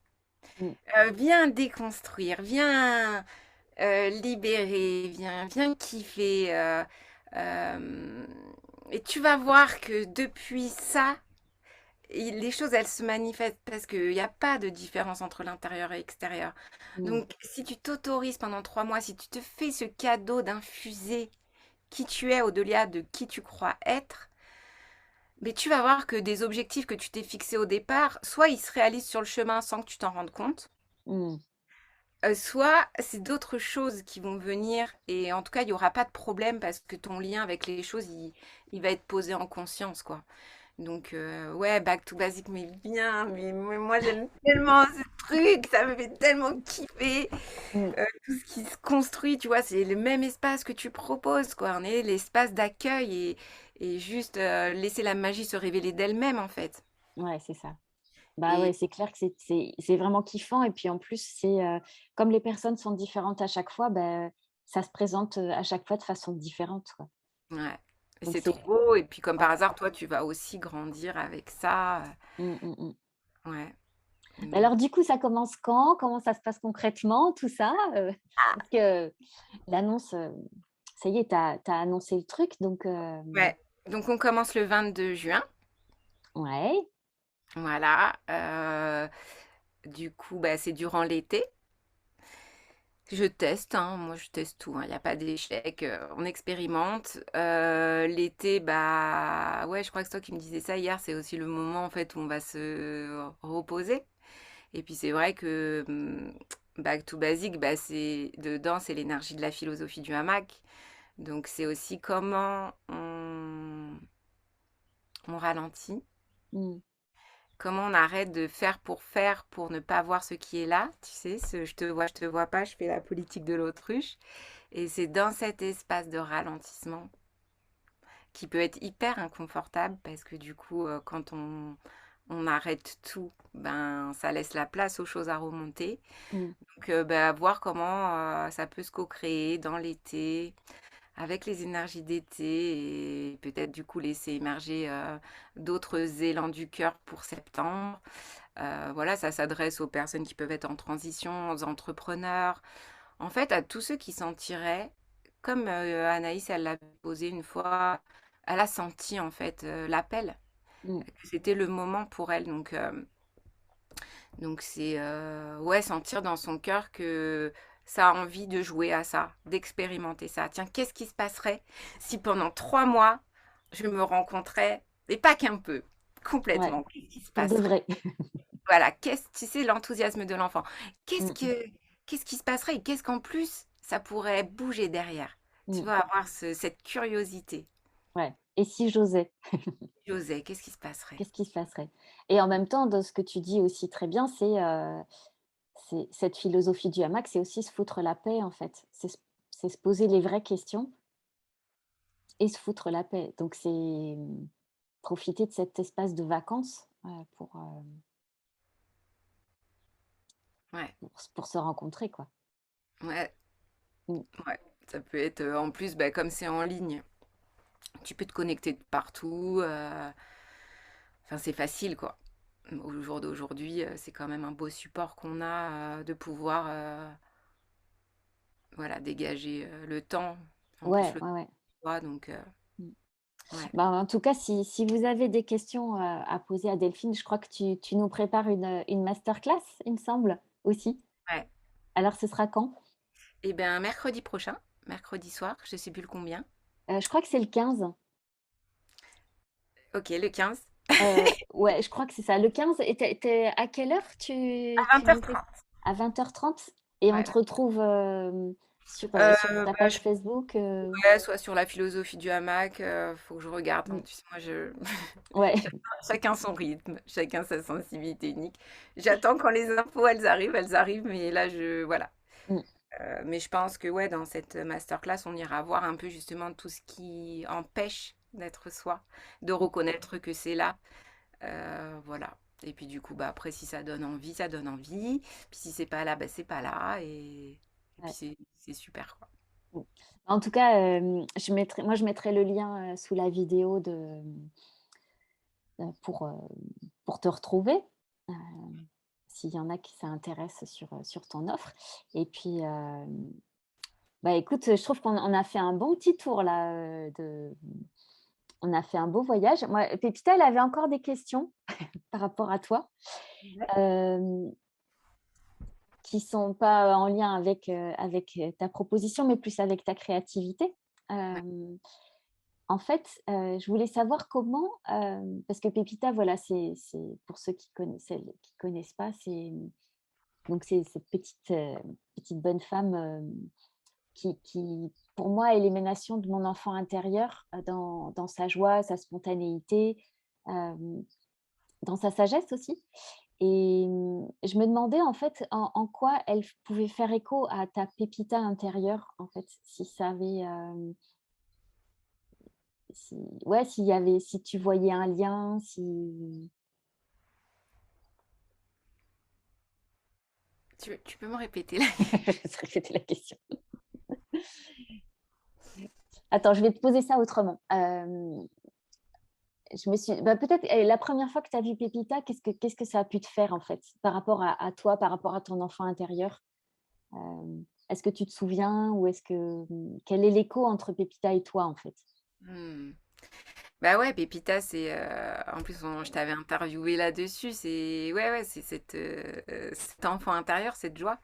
Mmh, Viens déconstruire, viens libérer, viens kiffer. Euh, et tu vas voir que depuis ça, les choses, elles se manifestent parce qu'il n'y a pas de différence entre l'intérieur et l'extérieur. mmh, Donc, si tu t'autorises pendant 3 mois, si tu te fais ce cadeau d'infuser qui tu es au-delà de qui tu crois être, mais tu vas voir que des objectifs que tu t'es fixés au départ, soit ils se réalisent sur le chemin sans que tu t'en rendes compte, mmh, soit c'est d'autres choses qui vont venir et en tout cas, il y aura pas de problème parce que ton lien avec les choses, il va être posé en conscience, quoi. Donc, ouais, back to basic, mais bien, mais moi j'aime tellement ce truc, ça me fait tellement kiffer. mmh. Tout ce qui se construit, tu vois, c'est le même espace que tu proposes, quoi. On est l'espace d'accueil et juste laisser la magie se révéler d'elle-même, en fait. Ouais, c'est ça. Bah, ouais, Et c'est clair que c'est vraiment kiffant et puis en plus, comme les personnes sont différentes à chaque fois, bah, ça se présente, à chaque fois de façon différente, quoi. ouais, et Donc c'est c'est trop beau. Et puis, comme ouais. par hasard, toi, tu vas aussi grandir avec ça. Mmh, mmh, mmh. Ouais. Donc, Alors du coup, ça commence quand? Comment ça se passe concrètement tout ça? Parce que l'annonce, ça y est, tu as annoncé le truc donc ouais. Donc, on commence le 22 juin. ouais. Voilà. Du coup, bah, c'est durant l'été. Je teste, hein, moi je teste tout, hein, il n'y a pas d'échec, on expérimente. L'été, bah ouais, je crois que c'est toi qui me disais ça hier, c'est aussi le moment en fait où on va se reposer. Et puis c'est vrai que Back to Basic, bah, c'est l'énergie de la philosophie du hamac. Donc c'est aussi comment on ralentit, Mmh. comment on arrête de faire pour ne pas voir ce qui est là. Tu sais, je te vois pas, je fais la politique de l'autruche. Et c'est dans cet espace de ralentissement qui peut être hyper inconfortable parce que du coup, quand on arrête tout, ben, ça laisse la place aux choses à remonter. Mmh. Donc, ben, voir comment ça peut se co-créer dans l'été, avec les énergies d'été et peut-être du coup laisser émerger d'autres élans du cœur pour septembre. Voilà, ça s'adresse aux personnes qui peuvent être en transition, aux entrepreneurs, en fait, à tous ceux qui sentiraient, comme Anaïs, elle l'a posé une fois, elle a senti en fait l'appel, Mmh. que c'était le moment pour elle. Donc c'est ouais, sentir dans son cœur que ça a envie de jouer à ça, d'expérimenter ça. Tiens, qu'est-ce qui se passerait si pendant 3 mois, je me rencontrais, et pas qu'un peu, Ouais, complètement. Qu'est-ce qui se pour de passerait? vrai. Voilà, tu sais, l'enthousiasme de l'enfant. Qu'est-ce Mm, mm, que, qu'est-ce qui se passerait et qu'est-ce qu'en plus ça pourrait bouger derrière? Tu mm. vois, avoir cette curiosité. Ouais. Et si j'osais, J'osais, qu'est-ce qui se passerait? qu'est-ce qui se passerait? Et en même temps, dans ce que tu dis aussi très bien, c'est cette philosophie du hamac, c'est aussi se foutre la paix, en fait. C'est se poser les vraies questions et se foutre la paix. Donc c'est profiter de cet espace de vacances, Ouais, pour se rencontrer, quoi. ouais, Mmh. ouais. Ça peut être, en plus, bah, comme c'est en ligne, tu peux te connecter de partout. Enfin, c'est facile, quoi. Au jour d'aujourd'hui, c'est quand même un beau support qu'on a de pouvoir voilà, dégager le temps. En plus, Ouais, le ouais, ouais. temps, donc Mmh. ouais. Bah, en tout cas, si vous avez des questions, à poser à Delphine, je crois que tu nous prépares une masterclass, il me semble, aussi. Ouais. Alors ce sera quand? Et bien, mercredi prochain, mercredi soir, je sais plus le combien. Je crois que c'est le 15. Ok, le 15 Ouais, je crois que c'est ça. Le 15 et tu à quelle heure à tu nous fais? 20h30. À 20h30. Et on Ouais. te retrouve, sur ta Bah, page Facebook, ouais, soit sur la philosophie du hamac, faut que je regarde, hein, mmh, tu sais, moi, je... ouais. chacun son rythme, chacun sa sensibilité unique. J'attends quand les infos, elles arrivent, mais là, voilà. Mmh, Mais je pense que, ouais, dans cette masterclass, on ira voir un peu justement tout ce qui empêche d'être soi, de mmh, reconnaître que c'est là. Voilà. Et puis du coup, bah, après, si ça donne envie, ça donne envie. Puis si c'est pas là, bah, c'est pas là. Et puis ouais. c'est super, quoi. Mmh. En tout cas, je mettrai le lien, sous la vidéo heu, pour, heu, pour te retrouver, heu, s'il y en a qui ça intéresse sur ton offre. Et puis, bah, écoute, je trouve qu'on a fait un bon petit tour là, on a fait un beau voyage. Moi, Pépita, elle avait encore des questions par rapport à toi, Ouais. hem, qui sont pas en lien avec, ta proposition, mais plus avec ta créativité. Ouais. Hem En fait, je voulais savoir comment, parce que Pépita, voilà, c'est pour ceux celles qui connaissent pas, donc c'est cette petite bonne femme, qui pour moi est l'émanation de mon enfant intérieur, dans sa joie, sa spontanéité, hem, dans sa sagesse aussi. Et je me demandais en fait en quoi elle pouvait faire écho à ta Pépita intérieure, en fait, si ça avait, si ouais, si tu voyais un lien, si Tu peux me répéter là? c'était la question. Attends, je vais te poser ça autrement. Je me suis bah, peut-être, la première fois que tu as vu Pépita, qu'est-ce que ça a pu te faire, en fait, par rapport à toi, par rapport à ton enfant intérieur? Est-ce que tu te souviens ou quel est l'écho entre Pépita et toi, en fait? Hmm. Bah ouais, Pépita, en plus, je t'avais interviewé là-dessus. Ouais, c'est cet enfant intérieur, cette joie.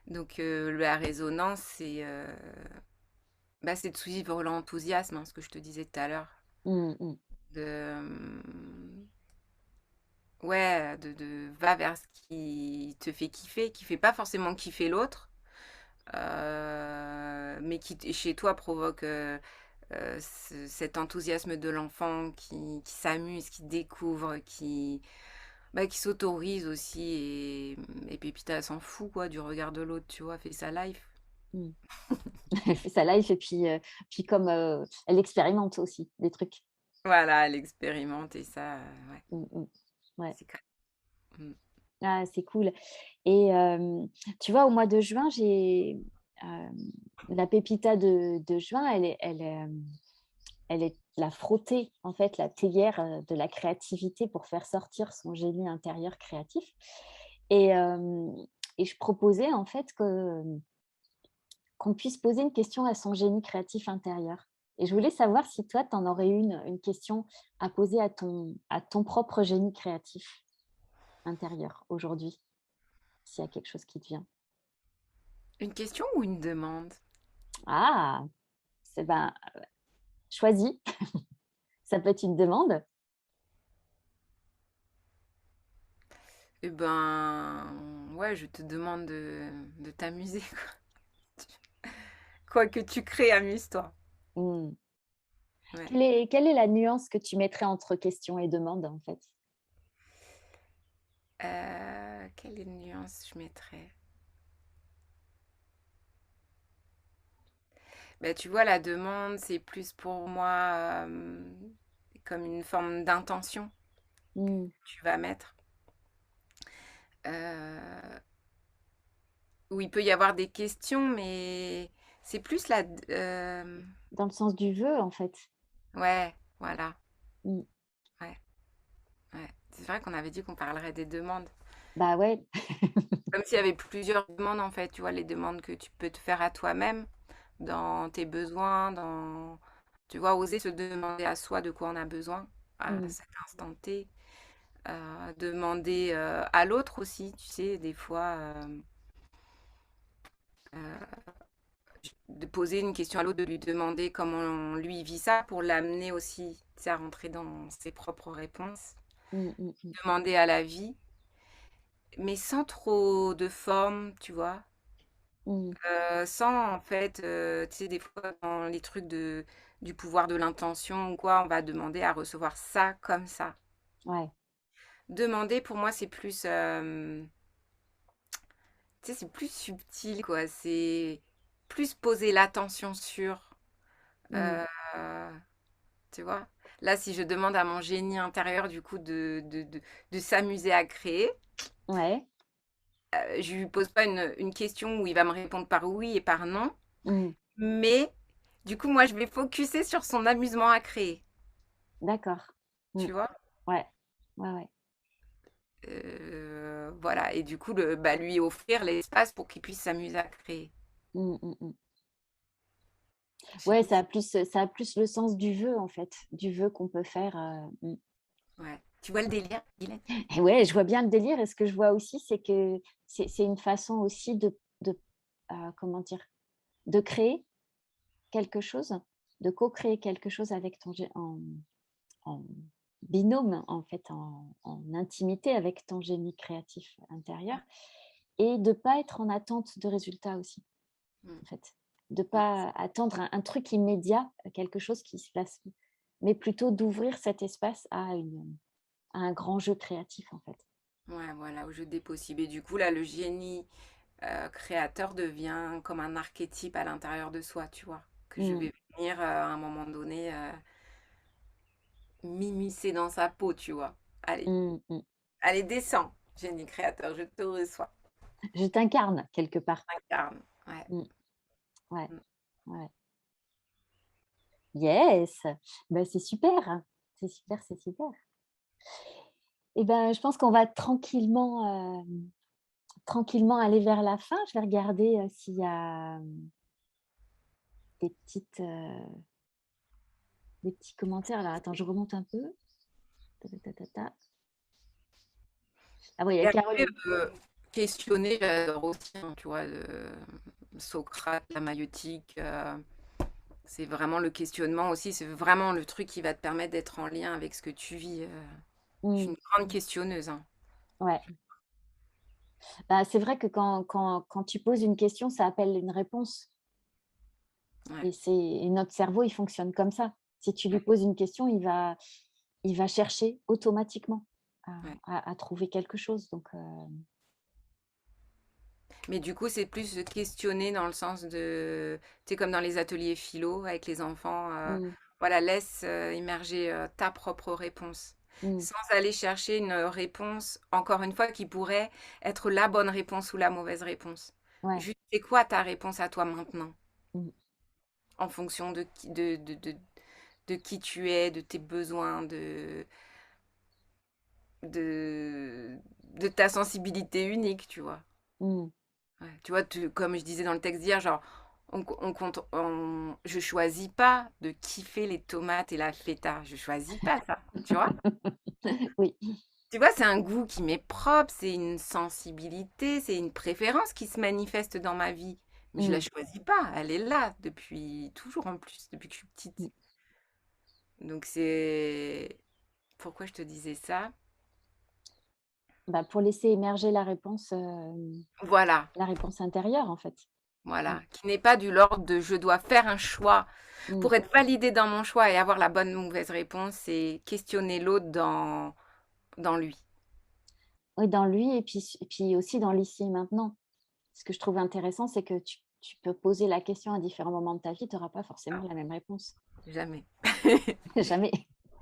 Donc, la résonance, bah, c'est de suivre l'enthousiasme, hein, ce que je te disais tout à l'heure. Mmh mh. Ouais, va vers ce qui te fait kiffer, qui fait pas forcément kiffer l'autre, mais chez toi provoque cet enthousiasme de l'enfant qui s'amuse, qui découvre, qui s'autorise aussi. Et Pépita, elle s'en fout, quoi, du regard de l'autre, tu vois, fait sa life. Mmh. Elle fait sa life et puis comme, elle expérimente aussi des trucs. Voilà, elle expérimente et ça, ouais, Mmh mh. Ouais. c'est quand même. Ah, c'est cool. Et tu vois, au mois de juin, la pépita de juin, elle est la frottée, en fait, la théière, de la créativité pour faire sortir son génie intérieur créatif. Et je proposais, en fait, qu'on puisse poser une question à son génie créatif intérieur. Et je voulais savoir si toi, tu en aurais une question à poser à ton propre génie créatif intérieur aujourd'hui, s'il y a quelque chose qui te vient. Une question ou une demande? Ah! C'est ben, choisis. Ça peut être une demande. Eh ben, ouais, je te demande de t'amuser, quoi. Quoi que tu crées, amuse-toi. Mmh. Ouais. Quelle est la nuance que tu mettrais entre question et demande, en fait? Quelle nuance je mettrais? Bah, tu vois, la demande, c'est plus pour moi comme une forme d'intention Mmh. que tu vas mettre. Euh, où il peut y avoir des questions, mais c'est plus la... Dans le sens du vœu, en fait. ouais, voilà. Mmh. Ouais, ouais. C'est vrai qu'on avait dit qu'on parlerait des demandes. Bah, ouais. Comme s'il y avait plusieurs demandes, en fait. Tu vois, les demandes que tu peux te faire à toi-même, dans tes besoins, dans... Tu vois, oser se demander à soi de quoi on a besoin à Mmh. cet instant T. Demander à l'autre aussi, tu sais, des fois, euh, de poser une question à l'autre, de lui demander comment lui vit ça pour l'amener aussi, tu sais, à rentrer dans ses propres réponses. Mmh, mmh, mmh. Demander à la vie, mais sans trop de forme, tu vois. Mmh. Sans en fait, tu sais, des fois dans les trucs du pouvoir de l'intention ou quoi, on va demander à recevoir ça comme ça. Ouais. Demander pour moi c'est plus, tu sais, c'est plus subtil quoi. C'est plus poser l'attention sur, Mmh. euh, tu vois. Là, si je demande à mon génie intérieur du coup de s'amuser à créer, Ouais. je lui pose pas une question où il va me répondre par oui et par non. Mmh. Mais du coup, moi, je vais focuser sur son amusement à créer, D'accord. Mmh. tu vois? Ouais. Ouais, ouais. Voilà, et du coup, bah, lui offrir l'espace pour qu'il puisse s'amuser à créer. Mmh, mmh, mmh. Je sais Ouais, pas si... ça a plus le sens du vœu, en fait, du vœu qu'on peut faire, mmh. Ouais. Tu vois le délire, Guylaine? Et ouais, je vois bien le délire et ce que je vois aussi, c'est que c'est une façon aussi comment dire? De créer quelque chose, de co-créer quelque chose avec ton gé en binôme, en fait, en intimité avec ton génie créatif intérieur et de pas être en attente de résultats aussi, Mm. en fait. De Ouais, pas attendre un truc immédiat, quelque chose qui se passe, mais plutôt d'ouvrir cet espace à un grand jeu créatif, en fait. ouais, voilà, au jeu des possibles. Et du coup, là, le génie créateur devient comme un archétype à l'intérieur de soi, tu vois, que je Mmh. vais venir à un moment donné m'immiscer dans sa peau, tu vois. Allez, Mmh mh. allez, descends, génie créateur, je te reçois. Je t'incarne quelque part. Incarne. Ouais. Mmh. Ouais, Mm. ouais. Yes! Bah, c'est super! C'est super, c'est super. Et ben, je pense qu'on va tranquillement aller vers la fin. Je vais regarder, s'il y a, des petites, des petits commentaires. Alors attends, je remonte un peu. Ta ta ta ta ta. Ah oui, il y a Et après, Caroline. questionner, j'adore aussi, hein, tu vois, Socrate, la maïeutique, c'est vraiment le questionnement aussi, c'est vraiment le truc qui va te permettre d'être en lien avec ce que tu vis. Je suis Mmh. une grande questionneuse, hein. Ouais. Bah, c'est vrai que quand tu poses une question, ça appelle une réponse Ouais, et notre cerveau, il fonctionne comme ça. Si tu lui poses une question, il va chercher automatiquement à ouais. trouver quelque chose donc Mais du coup, c'est plus se questionner dans le sens de, tu sais, comme dans les ateliers philo avec les enfants, mmh, voilà, laisse immerger ta propre réponse. mmh, Sans aller chercher une réponse, encore une fois, qui pourrait être la bonne réponse ou la mauvaise réponse. ouais, Juste, c'est quoi ta réponse à toi maintenant, mmh, en fonction de qui tu es, de tes besoins, de ta sensibilité unique, tu vois. mmh, Ouais. Tu vois, comme je disais dans le texte d'hier, genre, je choisis pas de kiffer les tomates et la feta. Je choisis pas ça, tu vois. oui, Tu vois, c'est un goût qui m'est propre, c'est une sensibilité, c'est une préférence qui se manifeste dans ma vie. Mais je la mmh, choisis pas, elle est là depuis toujours en plus, depuis que je suis mmh, petite. Donc c'est... Pourquoi je te disais ça? Bah, pour laisser émerger Voilà, la réponse intérieure, en fait. Mmh. voilà, qui n'est pas du l'ordre de je dois faire un choix Mmh. pour être validée dans mon choix et avoir la bonne ou mauvaise réponse et questionner l'autre dans lui. Oui, dans lui et puis aussi dans l'ici et maintenant. Ce que je trouve intéressant, c'est que tu peux poser la question à différents moments de ta vie, tu auras pas forcément Ah, la même réponse. jamais. Jamais.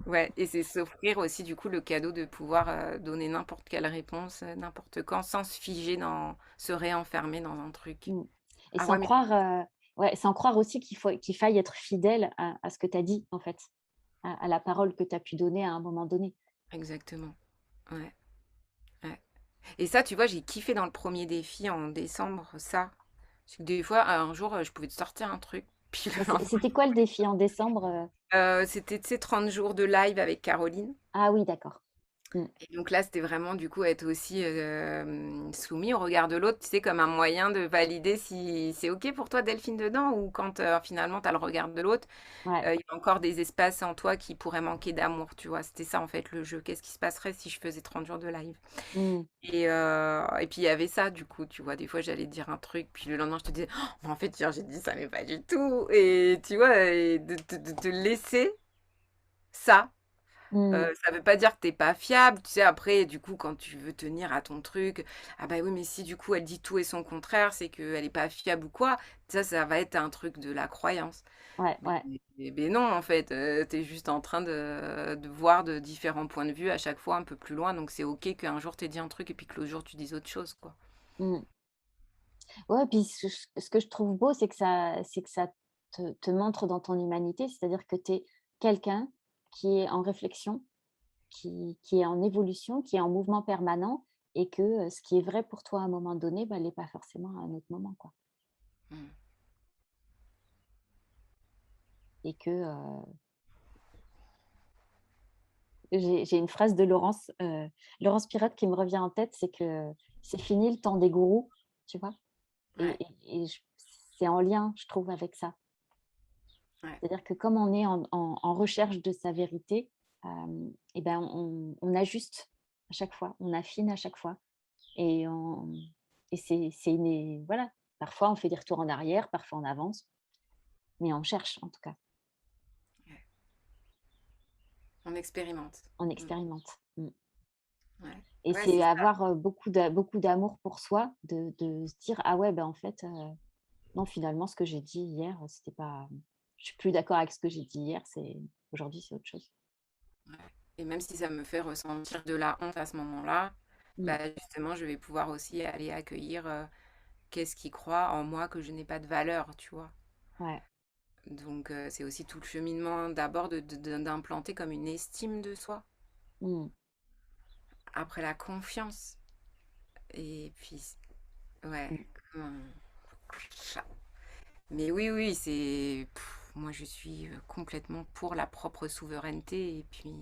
Ouais, et c'est s'offrir aussi du coup le cadeau de pouvoir donner n'importe quelle réponse, n'importe quand, sans se figer se réenfermer dans un truc. Mmh. Et Ah ouais, mais sans croire aussi qu'il faille être fidèle à ce que tu as dit, en fait, à la parole que tu as pu donner à un moment donné. exactement. Ouais, ouais. Et ça, tu vois, j'ai kiffé dans le premier défi en décembre, ça. Parce que des fois, un jour, je pouvais te sortir un truc, puis le Mais lendemain, c'était quoi le défi en décembre? c'était, tu sais, 30 jours de live avec Caroline. Ah oui, d'accord. Mmh. Et donc là, c'était vraiment du coup être aussi soumis au regard de l'autre, tu sais, comme un moyen de valider si c'est OK pour toi, Delphine, dedans, ou quand finalement tu as le regard de l'autre, Ouais. il y a encore des espaces en toi qui pourraient manquer d'amour, tu vois. C'était ça en fait le jeu. Qu'est-ce qui se passerait si je faisais 30 jours de live? Mmh. Et puis il y avait ça, du coup, tu vois. Des fois, j'allais dire un truc, puis le lendemain, je te disais, oh, mais en fait, hier, j'ai dit ça, mais pas du tout. Et tu vois, et de te laisser ça. Mmh. Ça veut pas dire que t'es pas fiable, tu sais, après, du coup, quand tu veux tenir à ton truc, ah bah oui, mais si du coup elle dit tout et son contraire, c'est qu'elle est pas fiable ou quoi, ça va être un truc de la croyance. Ouais, Mais, ouais. mais non, en fait, t'es juste en train de voir de différents points de vue à chaque fois un peu plus loin, donc c'est ok qu'un jour t'aies dit un truc et puis que l'autre jour tu dises autre chose, quoi. Mmh. Ouais, puis ce que je trouve beau, c'est que ça te montre dans ton humanité, c'est-à-dire que tu es quelqu'un qui est en réflexion, qui est en évolution, qui est en mouvement permanent et que, ce qui est vrai pour toi à un moment donné, bah, l'est pas forcément à un autre moment, quoi. Mm. Et que, j'ai une phrase de Laurence Pirotte qui me revient en tête, c'est que: «C'est fini le temps des gourous», tu vois? Ouais, Et je c'est en lien, je trouve, avec ça. ouais, C'est-à-dire que comme on est en recherche de sa vérité, et ben, on ajuste à chaque fois, on affine à chaque fois et on et c'est une voilà, parfois on fait des retours en arrière, parfois on avance, mais on cherche en tout cas, ouais. On expérimente. on Mm. expérimente. Mmh. Ouais, Et ouais, c'est c'est ça. avoir, beaucoup d'amour pour soi, de se dire: «Ah ouais, ben, en fait, non, finalement, ce que j'ai dit hier, c'était pas je suis plus d'accord avec ce que j'ai dit hier, c'est aujourd'hui, c'est autre chose». Ouais. Et même si ça me fait ressentir de la honte à ce moment-là, Mmh. bah justement, je vais pouvoir aussi aller accueillir qu'est-ce qui croit en moi que je n'ai pas de valeur, tu vois. Ouais. Donc, c'est aussi tout le cheminement d'abord d'implanter comme une estime de soi, Mmh. après la confiance, et puis, ouais, Mmh. comme un chat. Mais oui, oui, moi, je suis complètement pour la propre souveraineté, et puis,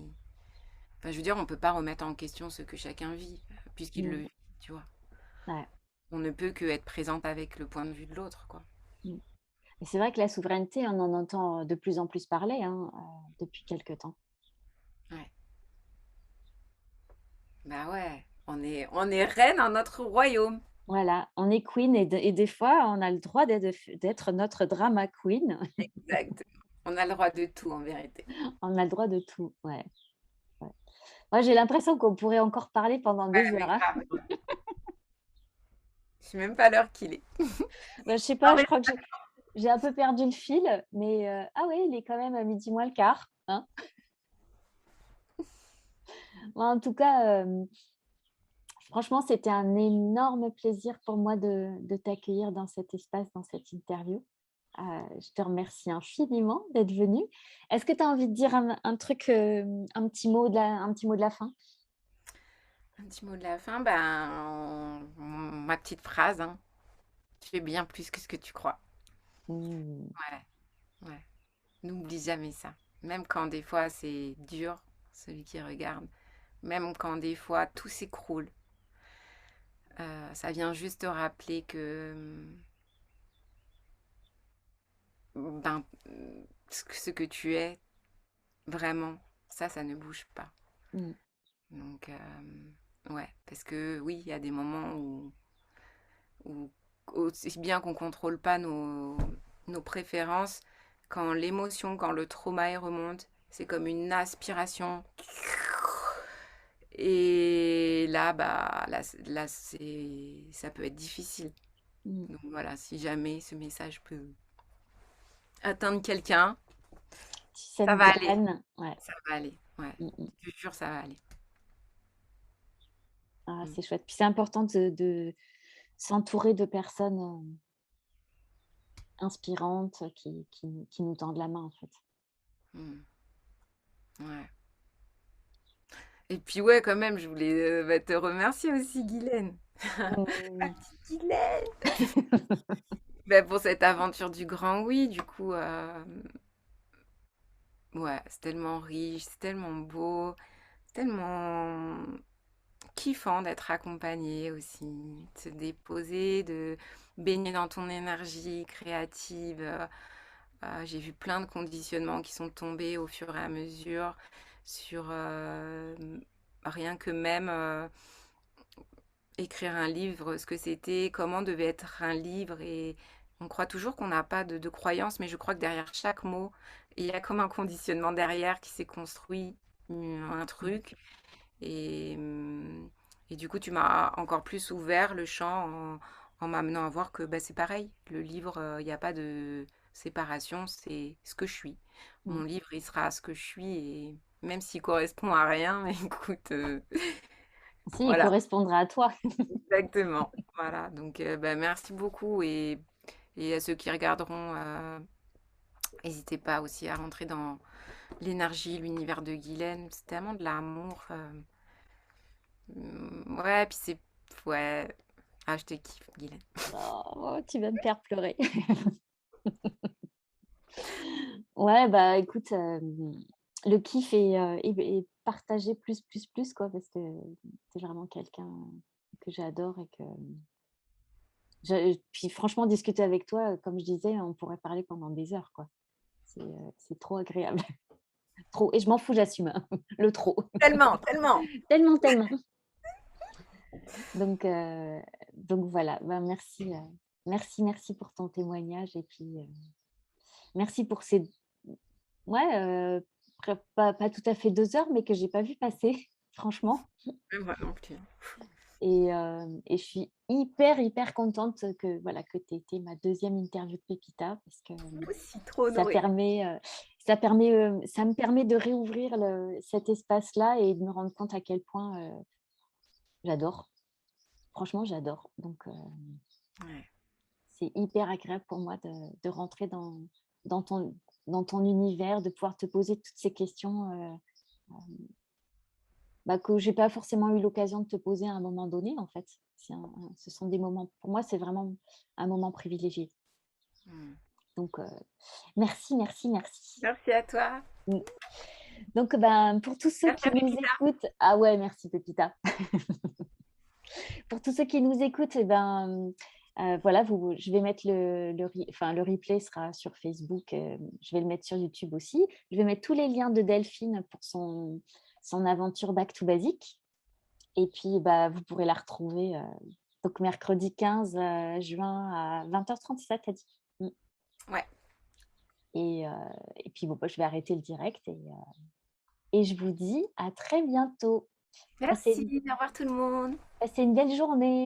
enfin, je veux dire, on peut pas remettre en question ce que chacun vit, puisqu'il le Mmh. vit, tu vois. Ouais. On ne peut que être présente avec le point de vue de l'autre, quoi. Mmh. Et c'est vrai que la souveraineté, on en entend de plus en plus parler, hein, depuis quelque temps. Ouais. Bah ouais, on est reine dans notre royaume. Voilà, on est queen et des fois, on a le droit d'être notre drama queen. Exactement. On a le droit de tout, en vérité. On a le droit de tout, ouais, ouais. Moi, j'ai l'impression qu'on pourrait encore parler pendant Ouais, des mais heures, hein. grave. Je sais même pas l'heure qu'il est. Bah, je sais Non, pas, je mais crois que j'ai un peu perdu le fil, mais ah oui, il est quand même à 12:15, hein. Bah, en tout cas, franchement, c'était un énorme plaisir pour moi de t'accueillir dans cet espace, dans cette interview. Je te remercie infiniment d'être venu. Est-ce que tu as envie de dire un truc, un petit mot de la fin? un petit mot de la fin, ben, ma petite phrase, hein. Tu fais bien plus que ce que tu crois. Mmh. Ouais, ouais. N'oublie jamais ça. Même quand des fois c'est dur, celui qui regarde, même quand des fois tout s'écroule, ça vient juste te rappeler que ben, ce que tu es, vraiment, ça ne bouge pas. Mmh. Donc, ouais, Parce que oui, il y a des moments où aussi bien qu'on contrôle pas nos préférences, quand l'émotion, quand le trauma y remonte, c'est comme une aspiration. Et là, bah, là ça peut être difficile. Mm. Donc voilà, si jamais ce message peut atteindre quelqu'un, Si ça ça me va aller. graine, ouais. Ça va aller. Ouais, Mm, mm. je te jure, ça va aller. Ah, Mm, c'est chouette. Puis c'est important de s'entourer de personnes inspirantes qui nous tendent la main, en fait. mm, ouais. Et puis ouais, quand même, je voulais bah, te remercier aussi, Guylaine. Ma Mm. petite Guylaine. Bah, pour cette aventure du Grand Oui, du coup, ouais, c'est tellement riche, c'est tellement beau, c'est tellement kiffant d'être accompagné aussi, de se déposer, de baigner dans ton énergie créative. J'ai vu plein de conditionnements qui sont tombés au fur et à mesure sur rien que même écrire un livre, ce que c'était, comment devait être un livre. Et on croit toujours qu'on n'a pas de croyance, mais je crois que derrière chaque mot, il y a comme un conditionnement derrière qui s'est construit, un truc. Et, et du coup, tu m'as encore plus ouvert le champ en m'amenant à voir que bah, c'est pareil. Le livre, il n'y a pas de séparation, c'est ce que je suis. Mon Mm. livre, il sera ce que je suis, et même s'il correspond à rien, mais écoute, Si, il voilà, correspondra à toi. exactement. Voilà, donc bah, merci beaucoup, et à ceux qui regarderont, n'hésitez pas aussi à rentrer dans l'énergie, l'univers de Guylaine. C'est tellement de l'amour. Ouais, puis c'est... Ouais. Ah, je te kiffe, Guylaine. Oh, tu vas me faire pleurer. Ouais, bah écoute, le kiff est partagé plus, quoi, parce que c'est vraiment quelqu'un que j'adore et que puis franchement, discuter avec toi, comme je disais, on pourrait parler pendant des heures, quoi. C'est trop agréable. Trop. Et je m'en fous, j'assume, hein. Le trop. Tellement, tellement. Tellement, tellement. Donc, euh, donc voilà, bah, merci, merci pour ton témoignage et puis merci pour ces, ouais, pas tout à fait 2 heures, mais que j'ai pas vu passer, franchement. Moi non plus. Et je suis hyper contente que voilà que tu été ma deuxième interview de Pépita parce que Aussi trop ça honorée. permet, ça me permet de réouvrir cet espace-là et de me rendre compte à quel point j'adore. Franchement, j'adore. Donc, Ouais. c'est hyper agréable pour moi de rentrer dans, ton, dans ton univers, de pouvoir te poser toutes ces questions bah, que je n'ai pas forcément eu l'occasion de te poser à un moment donné, en fait. Ce sont des moments, pour moi, c'est vraiment un moment privilégié. Mm. Donc, merci. Merci à toi. Mm. Donc, ben, pour tous ceux Merci qui à nous Pépita. écoutent, ah ouais, merci Pépita. Pour tous ceux qui nous écoutent, eh ben, voilà, je vais mettre enfin, le replay sera sur Facebook, je vais le mettre sur YouTube aussi. Je vais mettre tous les liens de Delphine pour son aventure Back to Basic. Et puis, bah, vous pourrez la retrouver donc mercredi 15 juin à 20h30, c'est ça, t'as dit? Mm. Ouais. Et, euh, et puis, bon, bah, je vais arrêter le direct et je vous dis à très bientôt. Passez, Merci. Au revoir tout le monde. passez une belle journée.